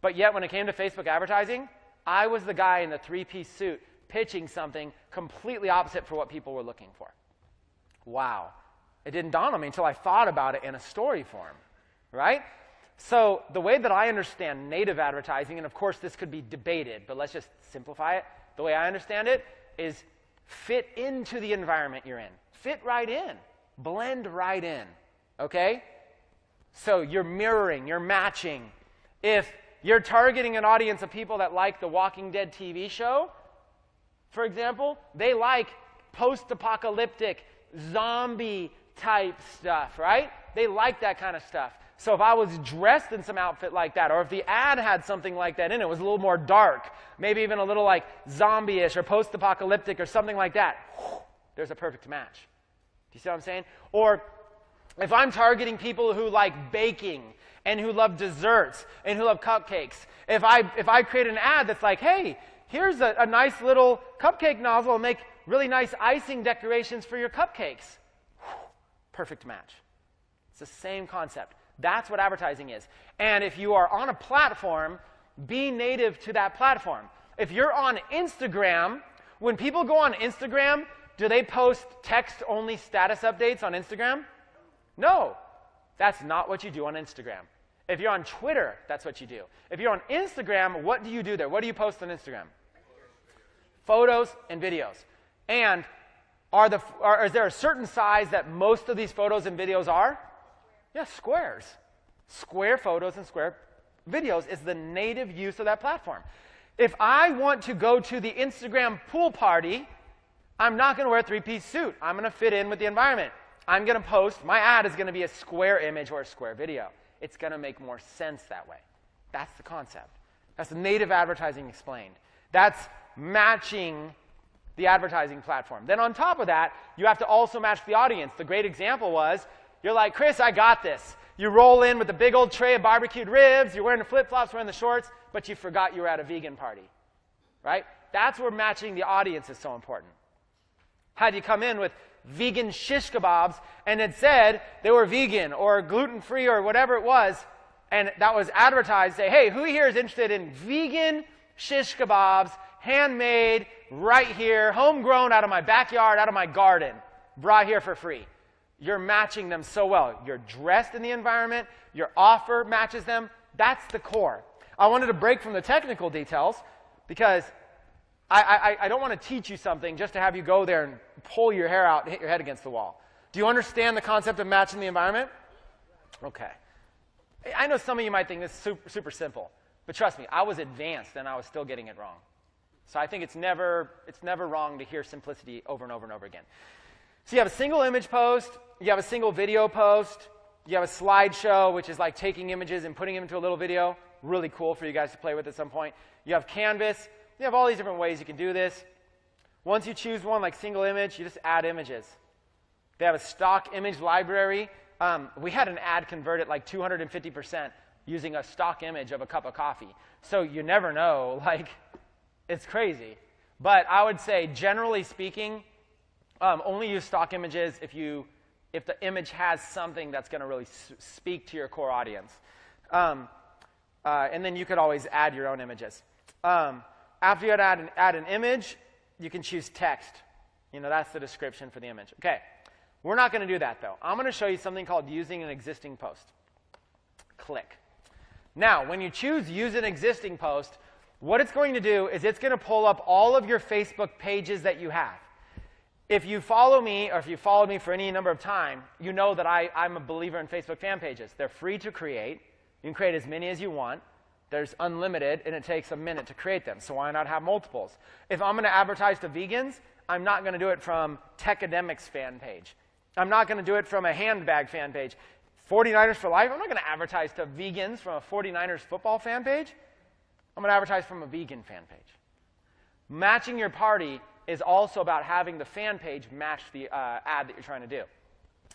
But yet, when it came to Facebook advertising, I was the guy in the three-piece suit pitching something completely opposite for what people were looking for. Wow. It didn't dawn on me until I thought about it in a story form, right? So the way that I understand native advertising, and of course this could be debated, but let's just simplify it. The way I understand it is fit into the environment you're in. Fit right in. Blend right in, okay? So you're mirroring, you're matching. If you're targeting an audience of people that like the Walking Dead TV show, for example, they like post-apocalyptic, zombie-type stuff, right? They like that kind of stuff. So if I was dressed in some outfit like that, or if the ad had something like that in it, was a little more dark, maybe even a little like zombie-ish or post-apocalyptic or something like that, there's a perfect match. Do you see what I'm saying? Or if I'm targeting people who like baking and who love desserts and who love cupcakes, if I create an ad that's like, hey, here's a nice little cupcake nozzle and make really nice icing decorations for your cupcakes, perfect match. It's the same concept. That's what advertising is. And if you are on a platform, be native to that platform. If you're on Instagram, when people go on Instagram, do they post text-only status updates on Instagram? No. That's not what you do on Instagram. If you're on Twitter, that's what you do. If you're on Instagram, what do you do there? What do you post on Instagram? Photos and videos. And is there a certain size that most of these photos and videos are? Yeah, squares. Square photos and square videos is the native use of that platform. If I want to go to the Instagram pool party, I'm not going to wear a three-piece suit. I'm going to fit in with the environment. I'm going to post, my ad is going to be a square image or a square video. It's going to make more sense that way. That's the concept. That's the native advertising explained. That's matching the advertising platform. Then on top of that, you have to also match the audience. The great example was, you're like, Chris, I got this. You roll in with a big old tray of barbecued ribs, you're wearing the flip-flops, wearing the shorts, but you forgot you were at a vegan party, right? That's where matching the audience is so important. Had you come in with vegan shish kebabs and it said they were vegan or gluten-free or whatever it was, and that was advertised, say, hey, who here is interested in vegan shish kebabs, handmade, right here, homegrown out of my backyard, out of my garden, brought here for free? You're matching them so well. You're dressed in the environment. Your offer matches them. That's the core. I wanted to break from the technical details because I don't want to teach you something just to have you go there and pull your hair out and hit your head against the wall. Do you understand the concept of matching the environment? Okay. I know some of you might think this is super, super simple, but trust me, I was advanced and I was still getting it wrong. So I think it's never wrong to hear simplicity over and over and over again. So you have a single image post, you have a single video post, you have a slideshow, which is like taking images and putting them into a little video. Really cool for you guys to play with at some point. You have Canvas. You have all these different ways you can do this. Once you choose one like single image, you just add images. They have a stock image library. We had an ad convert at like 250% using a stock image of a cup of coffee. So you never know, like, it's crazy. But I would say, generally speaking, only use stock images if the image has something that's going to really speak to your core audience. And then you could always add your own images. After you add an image, you can choose text. That's the description for the image. Okay, we're not going to do that, though. I'm going to show you something called using an existing post. Click. Now, when you choose use an existing post, what it's going to do is it's going to pull up all of your Facebook pages that you have. If you follow me, or if you followed me for any number of time, you know that I'm a believer in Facebook fan pages. They're free to create. You can create as many as you want. There's unlimited, and it takes a minute to create them. So why not have multiples? If I'm going to advertise to vegans, I'm not going to do it from Tecademics fan page. I'm not going to do it from a handbag fan page. 49ers for life, I'm not going to advertise to vegans from a 49ers football fan page. I'm going to advertise from a vegan fan page. Matching your party is also about having the fan page match the ad that you're trying to do.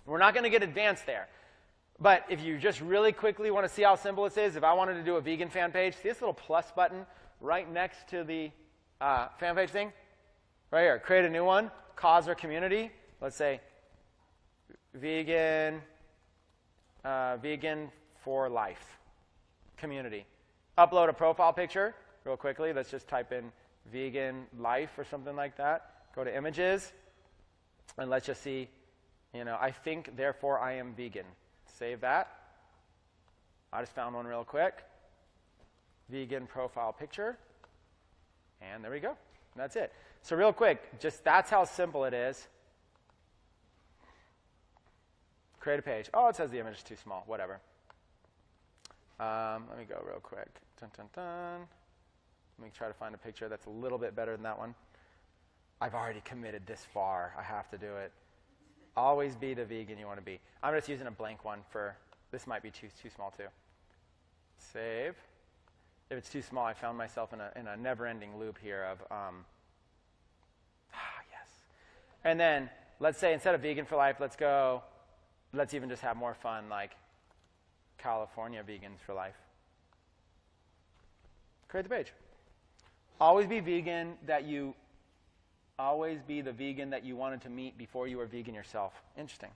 We're not going to get advanced there. But if you just really quickly want to see how simple this is, if I wanted to do a vegan fan page, see this little plus button right next to the fan page thing? Right here. Create a new one, cause or community. Let's say vegan for life community. Upload a profile picture real quickly. Let's just type in vegan life or something like that. Go to images, and let's just see, I think, therefore I am vegan. Save that. I just found one real quick. Vegan profile picture. And there we go. That's it. So real quick, just that's how simple it is. Create a page. Oh, it says the image is too small. Whatever. Let me go real quick. Dun, dun, dun. Let me try to find a picture that's a little bit better than that one. I've already committed this far. I have to do it. Always be the vegan you want to be. I'm just using a blank one for, this might be too small too. Save. If it's too small, I found myself in a never-ending loop here of, yes. And then, let's say instead of vegan for life, let's even just have more fun, like California vegans for life. Create the page. Always be vegan always be the vegan that you wanted to meet before you were vegan yourself. Interesting.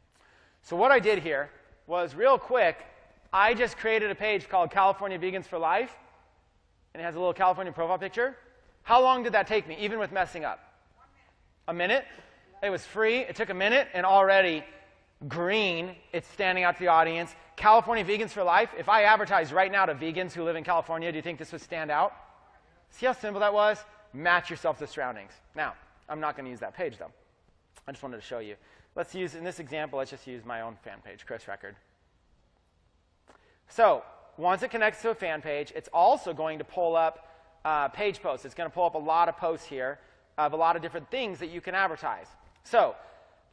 So what I did here was real quick, I just created a page called California Vegans for Life, and it has a little California profile picture. How long did that take me, even with messing up? 1 minute. It was free. It took a minute, and already green, it's standing out to the audience. California Vegans for Life. If I advertise right now to vegans who live in California, do you think this would stand out? See how simple that was? Match yourself to the surroundings. Now, I'm not going to use that page, though. I just wanted to show you. Let's use, in this example, let's just use my own fan page, Chris Record. So once it connects to a fan page, it's also going to pull up page posts. It's going to pull up a lot of posts here of a lot of different things that you can advertise. So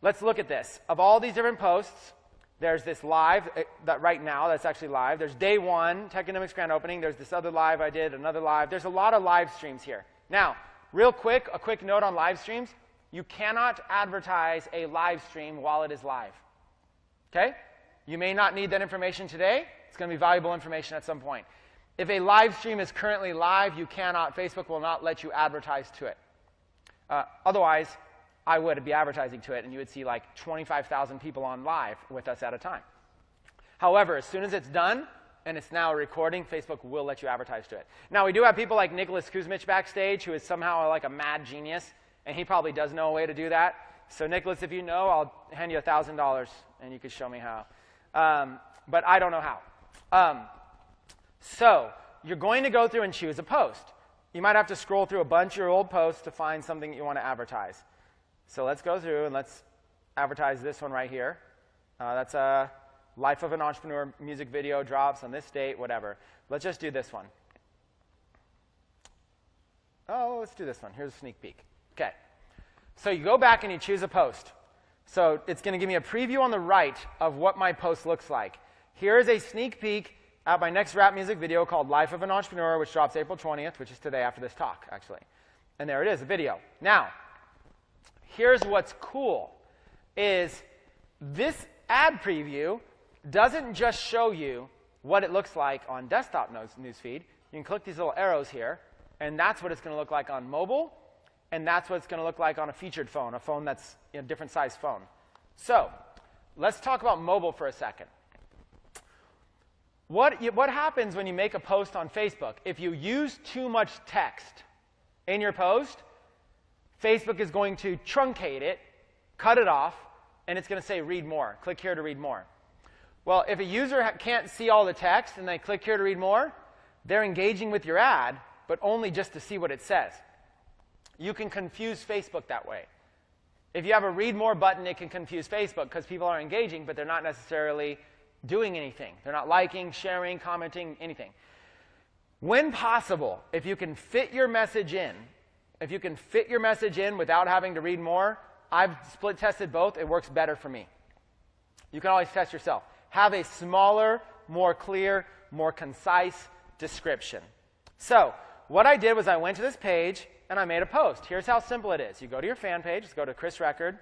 let's look at this. Of all these different posts, there's this live that right now that's actually live. There's day 1, Tecademics grand opening. There's this other live I did, another live. There's a lot of live streams here. Now, real quick, a quick note on live streams. You cannot advertise a live stream while it is live. Okay? You may not need that information today. It's going to be valuable information at some point. If a live stream is currently live, you cannot, Facebook will not let you advertise to it. Otherwise, I would be advertising to it, and you would see like 25,000 people on live with us at a time. However, as soon as it's done, and it's now a recording, Facebook will let you advertise to it. Now, we do have people like Nicholas Kuzmich backstage, who is somehow like a mad genius, and he probably does know a way to do that. So, Nicholas, if you know, I'll hand you $1,000, and you can show me how. But I don't know how. So, you're going to go through and choose a post. You might have to scroll through a bunch of your old posts to find something that you want to advertise. So let's go through and let's advertise this one right here. That's a Life of an Entrepreneur music video, drops on this date, whatever. Let's just do this one. Oh, let's do this one. Here's a sneak peek. Okay. So you go back and you choose a post. So it's going to give me a preview on the right of what my post looks like. Here is a sneak peek at my next rap music video called Life of an Entrepreneur, which drops April 20th, which is today after this talk, actually. And there it is, a video. Now, here's what's cool, is this ad preview doesn't just show you what it looks like on desktop newsfeed. You can click these little arrows here, and that's what it's going to look like on mobile, and that's what it's going to look like on a featured phone, a phone that's a different size phone. So let's talk about mobile for a second. What happens when you make a post on Facebook? If you use too much text in your post, Facebook is going to truncate it, cut it off, and it's going to say read more. Click here to read more. Well, if a user can't see all the text and they click here to read more, they're engaging with your ad, but only just to see what it says. You can confuse Facebook that way. If you have a read more button, it can confuse Facebook because people are engaging, but they're not necessarily doing anything. They're not liking, sharing, commenting, anything. When possible, if you can fit your message in, without having to read more, I've split tested both. It works better for me. You can always test yourself. Have a smaller, more clear, more concise description. So what I did was I went to this page and I made a post. Here's how simple it is. You go to your fan page. Let's go to Chris Record.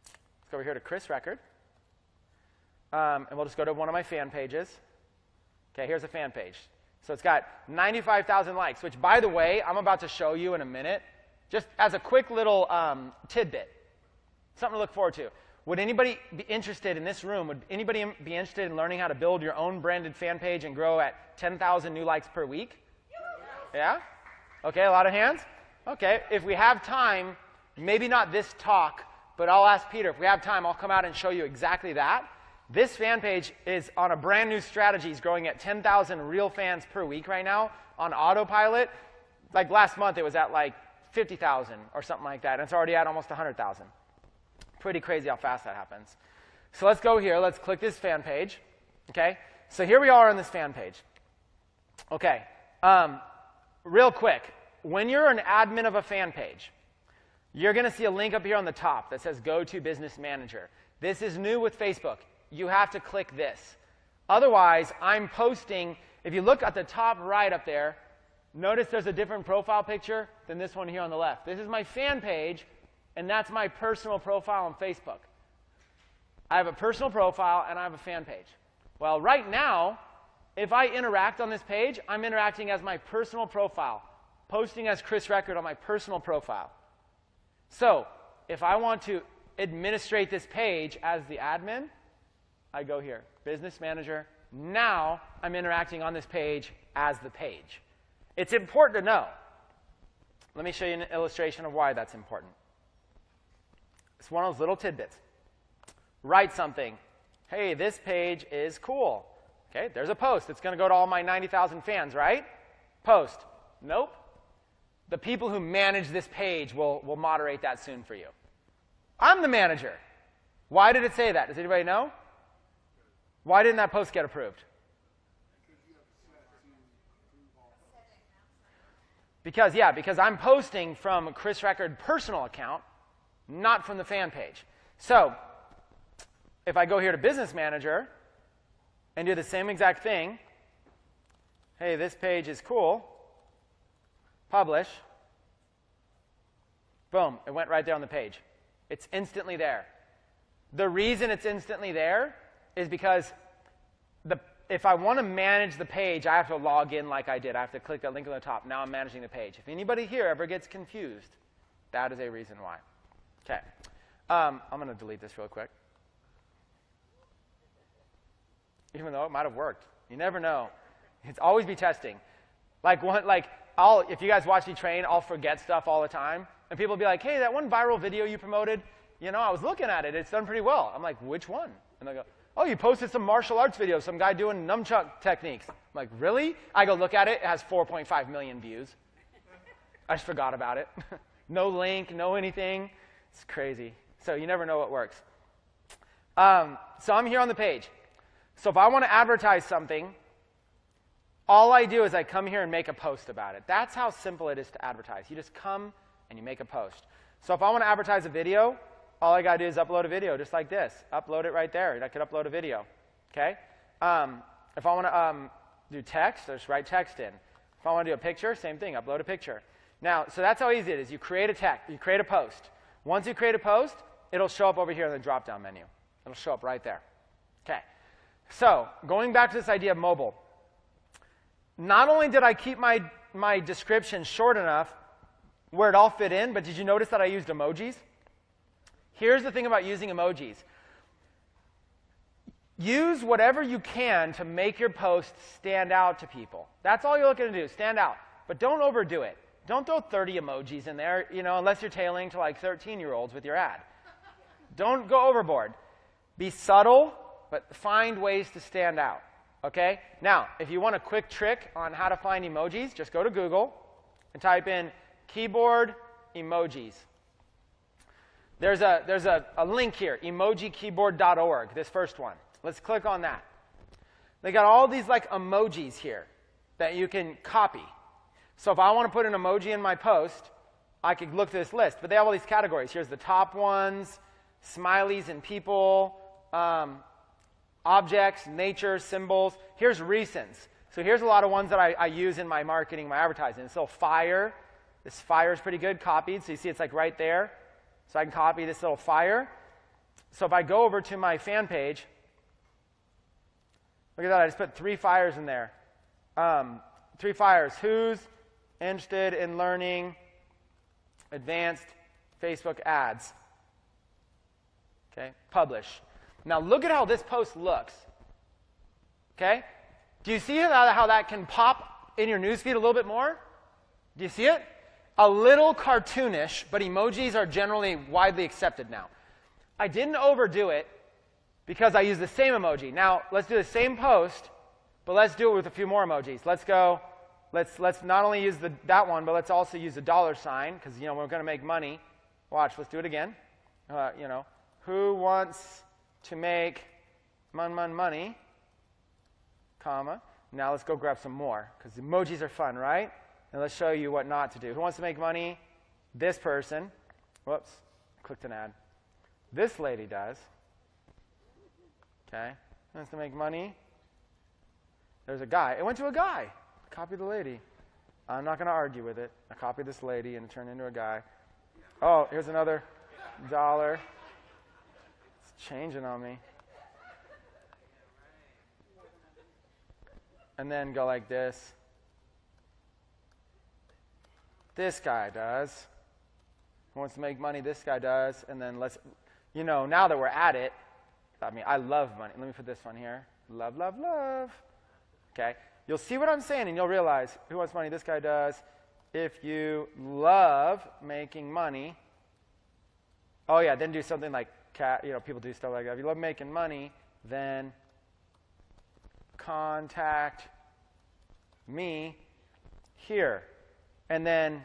Let's go over here to Chris Record. And we'll just go to one of my fan pages. Okay, here's a fan page. So it's got 95,000 likes, which, by the way, I'm about to show you in a minute, just as a quick little tidbit, something to look forward to. Would anybody be interested in this room? Would anybody be interested in learning how to build your own branded fan page and grow at 10,000 new likes per week? Yeah? Okay, a lot of hands? Okay, if we have time, maybe not this talk, but I'll ask Peter. If we have time, I'll come out and show you exactly that. This fan page is on a brand new strategy. He's growing at 10,000 real fans per week right now on autopilot. Like last month, it was at like 50,000 or something like that. And it's already at almost 100,000. Pretty crazy how fast that happens. So let's go here. Let's click this fan page. Okay. So here we are on this fan page. Okay. Real quick. When you're an admin of a fan page, you're going to see a link up here on the top that says Go to Business Manager. This is new with Facebook. You have to click this. Otherwise, I'm posting. If you look at the top right up there, notice there's a different profile picture than this one here on the left. This is my fan page, and that's my personal profile on Facebook. I have a personal profile, and I have a fan page. Well, right now, if I interact on this page, I'm interacting as my personal profile, posting as Chris Record on my personal profile. So if I want to administrate this page as the admin, I go here, Business Manager. Now I'm interacting on this page as the page. It's important to know. Let me show you an illustration of why that's important. It's one of those little tidbits. Write something. Hey, this page is cool. Okay, there's a post. It's going to go to all my 90,000 fans, right? Post. Nope. The people who manage this page will moderate that soon for you. I'm the manager. Why did it say that? Does anybody know? Why didn't that post get approved? Because I'm posting from a Chris Record personal account, not from the fan page. So if I go here to Business Manager and do the same exact thing, hey, this page is cool, publish, boom, it went right there on the page. It's instantly there. The reason it's instantly there is because if I want to manage the page, I have to log in like I did. I have to click that link on the top. Now I'm managing the page. If anybody here ever gets confused, that is a reason why. Okay. I'm going to delete this real quick. Even though it might have worked. You never know. It's always be testing. If you guys watch me train, I'll forget stuff all the time. And people will be like, hey, that one viral video you promoted, I was looking at it. It's done pretty well. I'm like, which one? And they go, oh, you posted some martial arts video, some guy doing nunchuck techniques. I'm like, really? I go look at it. It has 4.5 million views. I just forgot about it. No link, no anything. It's crazy. So you never know what works. So I'm here on the page. So if I want to advertise something, all I do is I come here and make a post about it. That's how simple it is to advertise. You just come and you make a post. So if I want to advertise a video, all I got to do is upload a video just like this. Upload it right there. I could upload a video. Okay? If I want to do text, I just write text in. If I want to do a picture, same thing. Upload a picture. Now, so that's how easy it is. You create a text. You create a post. Once you create a post, it'll show up over here in the drop-down menu. It'll show up right there. Okay. So going back to this idea of mobile, not only did I keep my description short enough where it all fit in, but did you notice that I used emojis? Here's the thing about using emojis. Use whatever you can to make your post stand out to people. That's all you're looking to do, stand out. But don't overdo it. Don't throw 30 emojis in there, unless you're tailoring to like 13-year-olds with your ad. Don't go overboard. Be subtle, but find ways to stand out. Okay? Now, if you want a quick trick on how to find emojis, just go to Google and type in keyboard emojis. There's a link here, emojikeyboard.org, this first one. Let's click on that. They got all these like emojis here that you can copy. So if I want to put an emoji in my post, I could look to this list. But they have all these categories. Here's the top ones, smileys and people, objects, nature, symbols. Here's recents. So here's a lot of ones that I use in my marketing, my advertising. This little fire. This fire is pretty good, copied. So you see it's like right there. So I can copy this little fire. So if I go over to my fan page, look at that. I just put 3 fires in there. 3 fires. Who's interested in learning advanced Facebook ads? Okay, publish. Now look at how this post looks. Okay? Do you see how that can pop in your newsfeed a little bit more? Do you see it? A little cartoonish, but emojis are generally widely accepted now. I didn't overdo it because I use the same emoji. Now, let's do the same post, but let's do it with a few more emojis. Let's go, let's not only use that one, but let's also use the $sign because, we're going to make money. Watch, let's do it again. Who wants to make money, comma. Now let's go grab some more because emojis are fun, right? And let's show you what not to do. Who wants to make money? This person. Whoops, clicked an ad. This lady does. Okay, who wants to make money? There's a guy. It went to a guy. Copy the lady. I'm not going to argue with it. I copied this lady and it turned into a guy. Oh, here's another $. It's changing on me. And then go like this. This guy does. Who wants to make money? This guy does. And then let's, now that we're at it, I love money. Let me put this one here. Love, love, love. Okay. You'll see what I'm saying, and you'll realize who wants money? This guy does. If you love making money, oh yeah, then do something like people do stuff like that. If you love making money, then contact me here. And then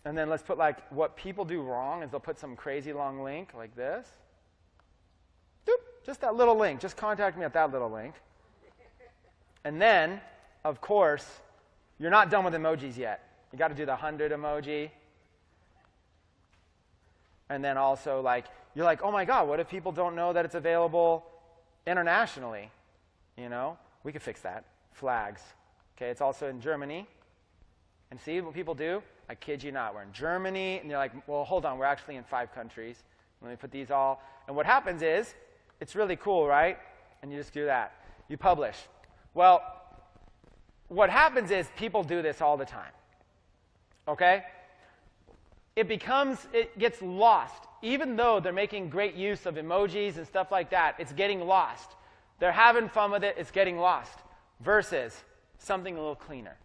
let's put like what people do wrong is they'll put some crazy long link like this. Doop, just that little link. Just contact me at that little link. And then, of course, you're not done with emojis yet. You got to do the 100 emoji. And then also you're like, oh my God, what if people don't know that it's available internationally? We could fix that. Flags. Okay, it's also in Germany. And see what people do? I kid you not. We're in Germany, and they're like, well, hold on, we're actually in 5 countries. Let me put these all. And what happens is, it's really cool, right? And you just do that. You publish. Well, what happens is people do this all the time. Okay? It gets lost. Even though they're making great use of emojis and stuff like that, it's getting lost. They're having fun with it, it's getting lost. Versus something a little cleaner.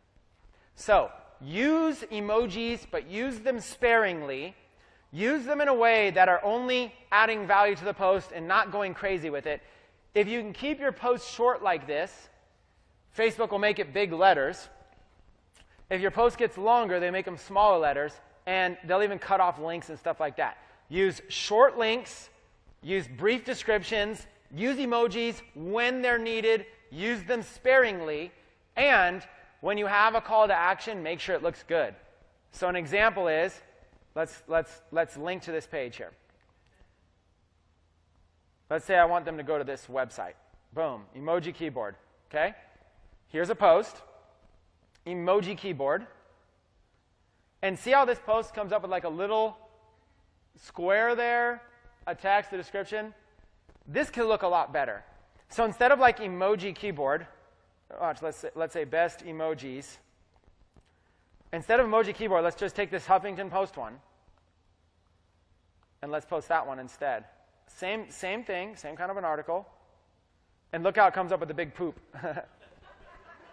So, use emojis, but use them sparingly. Use them in a way that are only adding value to the post and not going crazy with it. If you can keep your post short like this, Facebook will make it big letters. If your post gets longer, they make them smaller letters, and they'll even cut off links and stuff like that. Use short links, use brief descriptions, use emojis when they're needed, use them sparingly, and when you have a call to action, make sure it looks good. So an example is, let's link to this page here. Let's say I want them to go to this website. Boom, emoji keyboard, okay? Here's a post, emoji keyboard. And see how this post comes up with like a little square there, a text, a description? This could look a lot better. So instead of like emoji keyboard, watch, let's say best emojis. Instead of emoji keyboard, let's just take this Huffington Post one. And let's post that one instead. Same thing, same kind of an article. And look how it comes up with the big poop.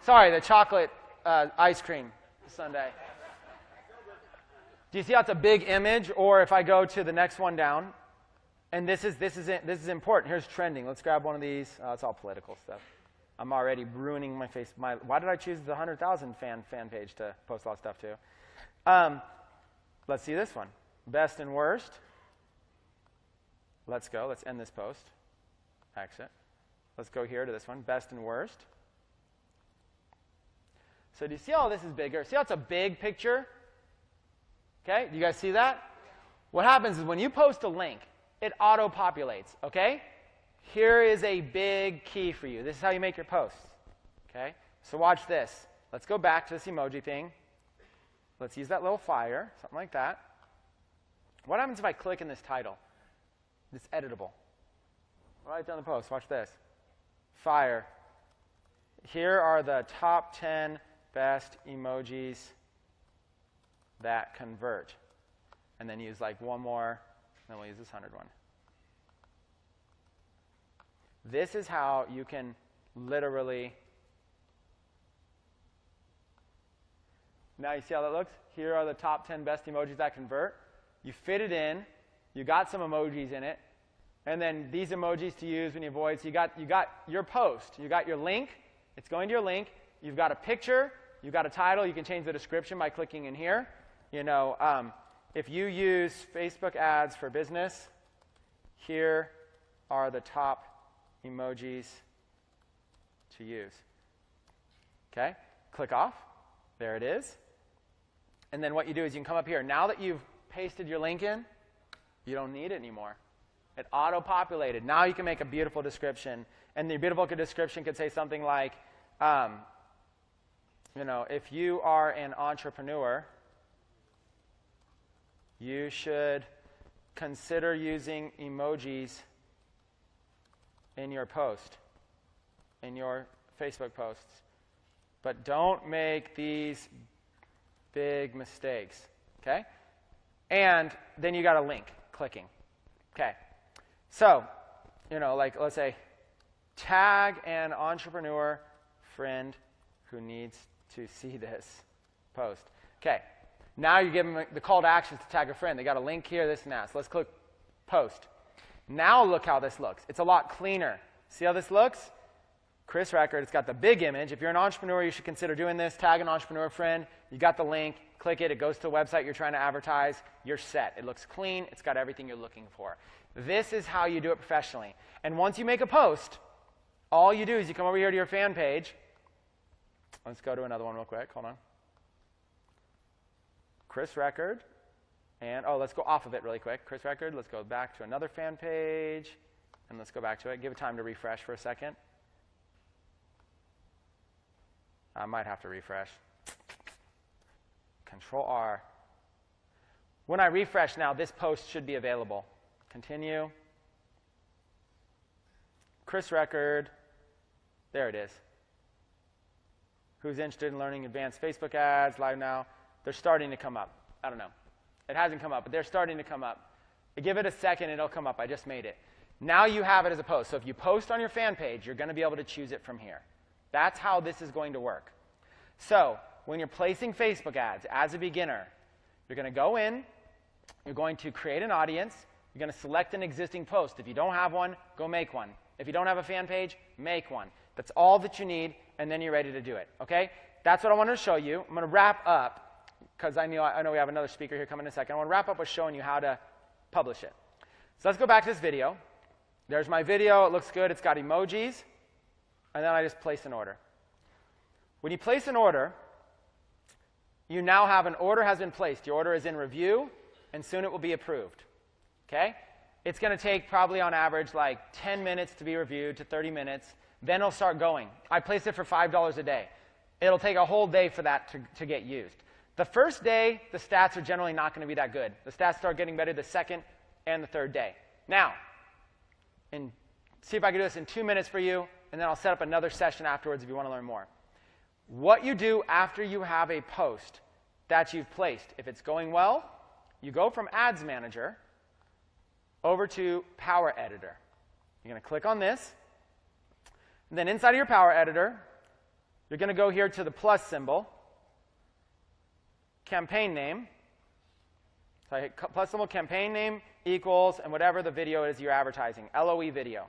Sorry, the chocolate ice cream sundae. Do you see how it's a big image? Or if I go to the next one down, And this is important. Here's trending. Let's grab one of these. It's all political stuff. I'm already ruining my face. Why did I choose the 100,000 fan page to post a lot of stuff to? Let's see this one. Best and worst. Let's go. Let's end this post. Exit. Let's go here to this one. Best and worst. So do you see how this is bigger? See how it's a big picture? Okay, do you guys see that? What happens is when you post a link, it auto-populates, okay? Here is a big key for you. This is how you make your posts, okay? So watch this. Let's go back to this emoji thing. Let's use that little fire, something like that. What happens if I click in this title? It's editable. Right down the post. Watch this. Fire. Here are the top 10 best emojis that convert. And then use like one more, then we'll use this 100 one. This is how you can literally. Now you see how that looks? Here are the top 10 best emojis that convert. You fit it in. You got some emojis in it. And then these emojis to use when you avoid. So you got your post. You got your link. It's going to your link. You've got a picture. You've got a title. You can change the description by clicking in here. You know, if you use Facebook ads for business, here are the top emojis to use. Okay? Click off. There it is. And then what you do is you can come up here. Now that you've pasted your link in, you don't need it anymore. It auto-populated. Now you can make a beautiful description. And the beautiful description could say something like, you know, if you are an entrepreneur, you should consider using emojis in your post, in your Facebook posts. But don't make these big mistakes, okay? And then you got a link, clicking. Okay, so, you know, like let's say, tag an entrepreneur friend who needs to see this post. Okay, now you give them the call to action to tag a friend. They got a link here, this and that. So let's click post. Now look how this looks. It's a lot cleaner. See how this looks? Chris Record, it's got the big image. If you're an entrepreneur, you should consider doing this. Tag an entrepreneur friend. You got the link. Click it. It goes to the website you're trying to advertise. You're set. It looks clean. It's got everything you're looking for. This is how you do it professionally. And once you make a post, all you do is you come over here to your fan page. Let's go to another one real quick. Hold on. Chris Record. And, let's go off of it really quick. Chris Record. Let's go back to another fan page. And let's go back to it. Give it time to refresh for a second. I might have to refresh. Control R. When I refresh now, this post should be available. Continue. Chris Record. There it is. Who's interested in learning advanced Facebook ads, live now? They're starting to come up. I don't know. It hasn't come up, but they're starting to come up. Give it a second, it'll come up. I just made it. Now you have it as a post. So if you post on your fan page, you're going to be able to choose it from here. That's how this is going to work. So when you're placing Facebook ads as a beginner, you're going to go in, you're going to create an audience, you're going to select an existing post. If you don't have one, go make one. If you don't have a fan page, make one. That's all that you need, and then you're ready to do it. Okay? That's what I wanted to show you. I'm going to wrap up, because I know we have another speaker here coming in a second. I want to wrap up with showing you how to publish it. So let's go back to this video. There's my video. It looks good. It's got emojis. And then I just place an order. When you place an order, you now have an order has been placed. Your order is in review, and soon it will be approved. Okay? It's going to take probably on average like 10 minutes to be reviewed to 30 minutes. Then it'll start going. I placed it for $5 a day. It'll take a whole day for that to get used. The first day, the stats are generally not going to be that good. The stats start getting better the second and the third day. Now, see if I can do this in 2 minutes for you, and then I'll set up another session afterwards if you want to learn more. What you do after you have a post that you've placed, if it's going well, you go from Ads Manager over to Power Editor. You're going to click on this. And then inside of your Power Editor, you're going to go here to the plus symbol, campaign name. So I hit plus symbol, campaign name. equals, and whatever the video is you're advertising, LOE video.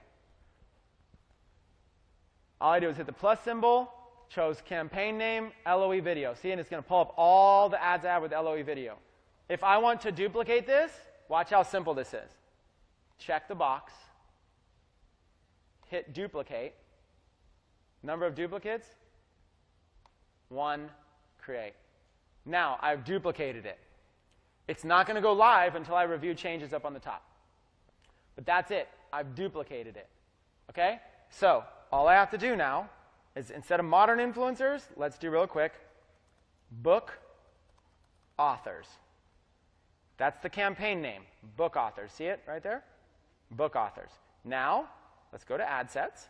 All I do is hit the plus symbol, chose campaign name, LOE video. See, and it's going to pull up all the ads I have with LOE video. If I want to duplicate this, watch how simple this is. Check the box, hit duplicate. Number of duplicates, 1, create. Now, I've duplicated it. It's not going to go live until I review changes up on the top. But that's it. I've duplicated it. Okay? So, all I have to do now is instead of modern influencers, let's do real quick, book authors. That's the campaign name, book authors. See it right there? Book authors. Now, let's go to ad sets.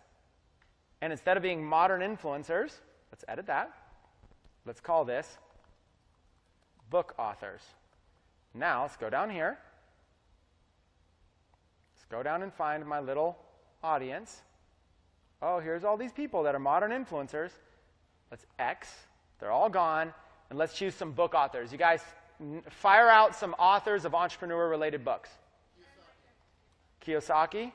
And instead of being modern influencers, let's edit that. Let's call this book authors. Now, let's go down here. Let's go down and find my little audience. Oh, here's all these people that are modern influencers. Let's X. They're all gone. And let's choose some book authors. You guys fire out some authors of entrepreneur-related books. Kiyosaki.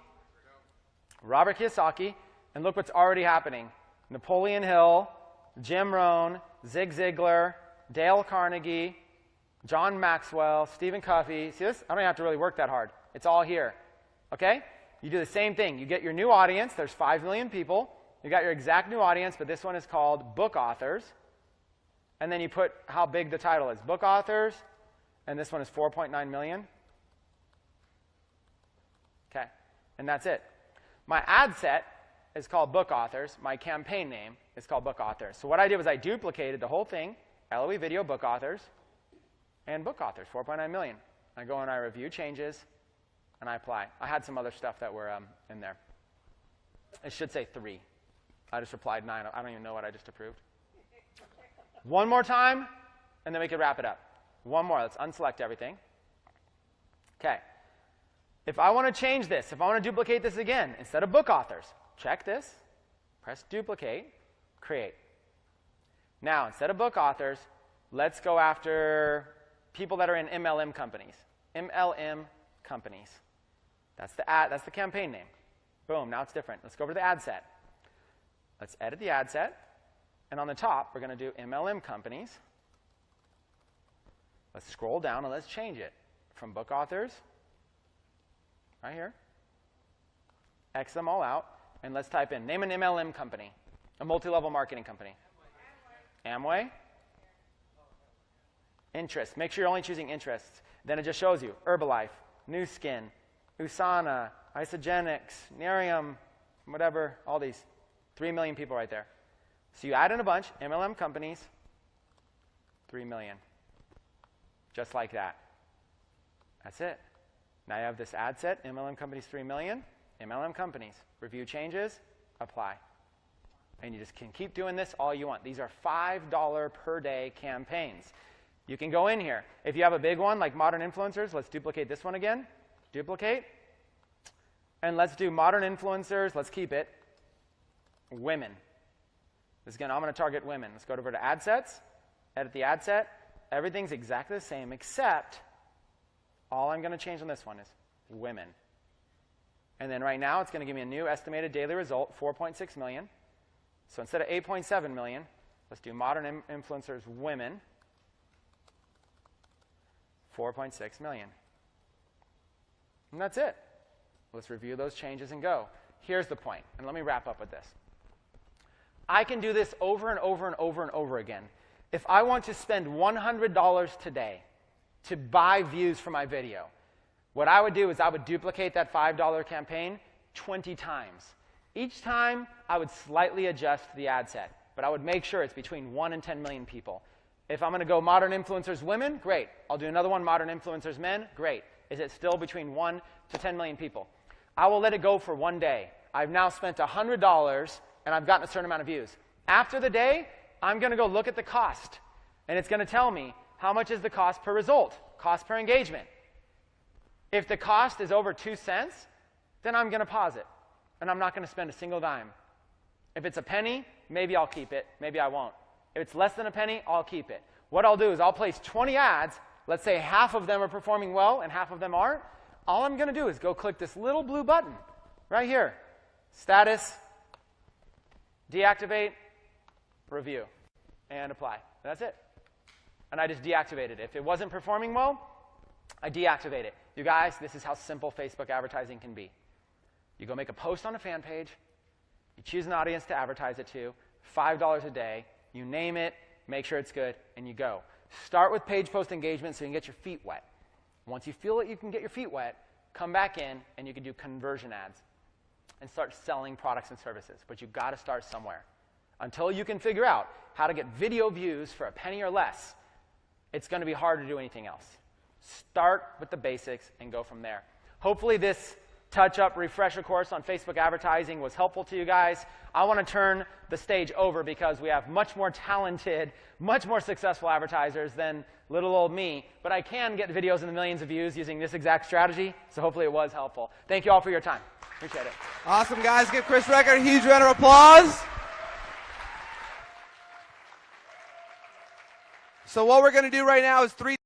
Robert Kiyosaki. And look what's already happening. Napoleon Hill, Jim Rohn, Zig Ziglar, Dale Carnegie, John Maxwell, Stephen Covey. See this? I don't have to really work that hard. It's all here. Okay? You do the same thing. You get your new audience. There's 5 million people. You got your exact new audience, but this one is called book authors. And then you put how big the title is. Book authors. And this one is 4.9 million. Okay. And that's it. My ad set is called book authors. My campaign name is called book authors. So what I did was I duplicated the whole thing, LOE video, book authors, and book authors, 4.9 million. I go and I review changes, and I apply. I had some other stuff that were in there. It should say 3. I just replied 9. I don't even know what I just approved. One more time, and then we can wrap it up. One more. Let's unselect everything. Okay. If I want to change this, if I want to duplicate this again, instead of book authors, check this, press duplicate, create. Now, instead of book authors, let's go after people that are in MLM companies. MLM companies. That's the campaign name. Boom, now it's different. Let's go over to the ad set. Let's edit the ad set. And on the top, we're going to do MLM companies. Let's scroll down and let's change it from book authors, right here. X them all out. And let's type in, name an MLM company, a multi-level marketing company. Amway. Interests. Make sure you're only choosing interests. Then it just shows you Herbalife, New Skin, Usana, Isogenics, Nerium, whatever, all these. 3 million people right there. So you add in a bunch, MLM companies, 3 million. Just like that. That's it. Now you have this ad set, MLM companies 3 million, MLM companies. Review changes, apply. And you just can keep doing this all you want. These are $5 per day campaigns. You can go in here. If you have a big one like modern influencers, let's duplicate this one again. Duplicate. And let's do modern influencers. Let's keep it. Women. I'm going to target women. Let's go over to ad sets. Edit the ad set. Everything's exactly the same except all I'm going to change on this one is women. And then right now, it's going to give me a new estimated daily result, 4.6 million. So instead of 8.7 million, let's do modern influencers women, 4.6 million. And that's it. Let's review those changes and go. Here's the point, and let me wrap up with this. I can do this over and over and over and over again. If I want to spend $100 today to buy views for my video, what I would do is I would duplicate that $5 campaign 20 times. Each time, I would slightly adjust the ad set, but I would make sure it's between 1 and 10 million people. If I'm going to go modern influencers women, great. I'll do another one, modern influencers men, great. Is it still between 1 to 10 million people? I will let it go for one day. I've now spent $100, and I've gotten a certain amount of views. After the day, I'm going to go look at the cost, and it's going to tell me how much is the cost per result, cost per engagement. If the cost is over 2 cents, then I'm going to pause it, and I'm not going to spend a single dime. If it's a penny, maybe I'll keep it, maybe I won't. If it's less than a penny, I'll keep it. What I'll do is I'll place 20 ads. Let's say half of them are performing well and half of them aren't. all I'm going to do is go click this little blue button right here. Status, deactivate, review, and apply. That's it. And I just deactivated it. If it wasn't performing well, I deactivate it. You guys, this is how simple Facebook advertising can be. You go make a post on a fan page. You choose an audience to advertise it to, $5 a day. You name it, make sure it's good, and you go. Start with page post engagement so you can get your feet wet. Once you feel that you can get your feet wet, come back in, and you can do conversion ads and start selling products and services. But you've got to start somewhere. Until you can figure out how to get video views for a penny or less, it's going to be hard to do anything else. Start with the basics and go from there. Hopefully this touch-up refresher course on Facebook advertising was helpful to you guys. I want to turn the stage over because we have much more talented, much more successful advertisers than little old me. But I can get videos in the millions of views using this exact strategy, so hopefully it was helpful. Thank you all for your time. Appreciate it. Awesome, guys. Give Chris Recker a huge round of applause. So what we're going to do right now is 3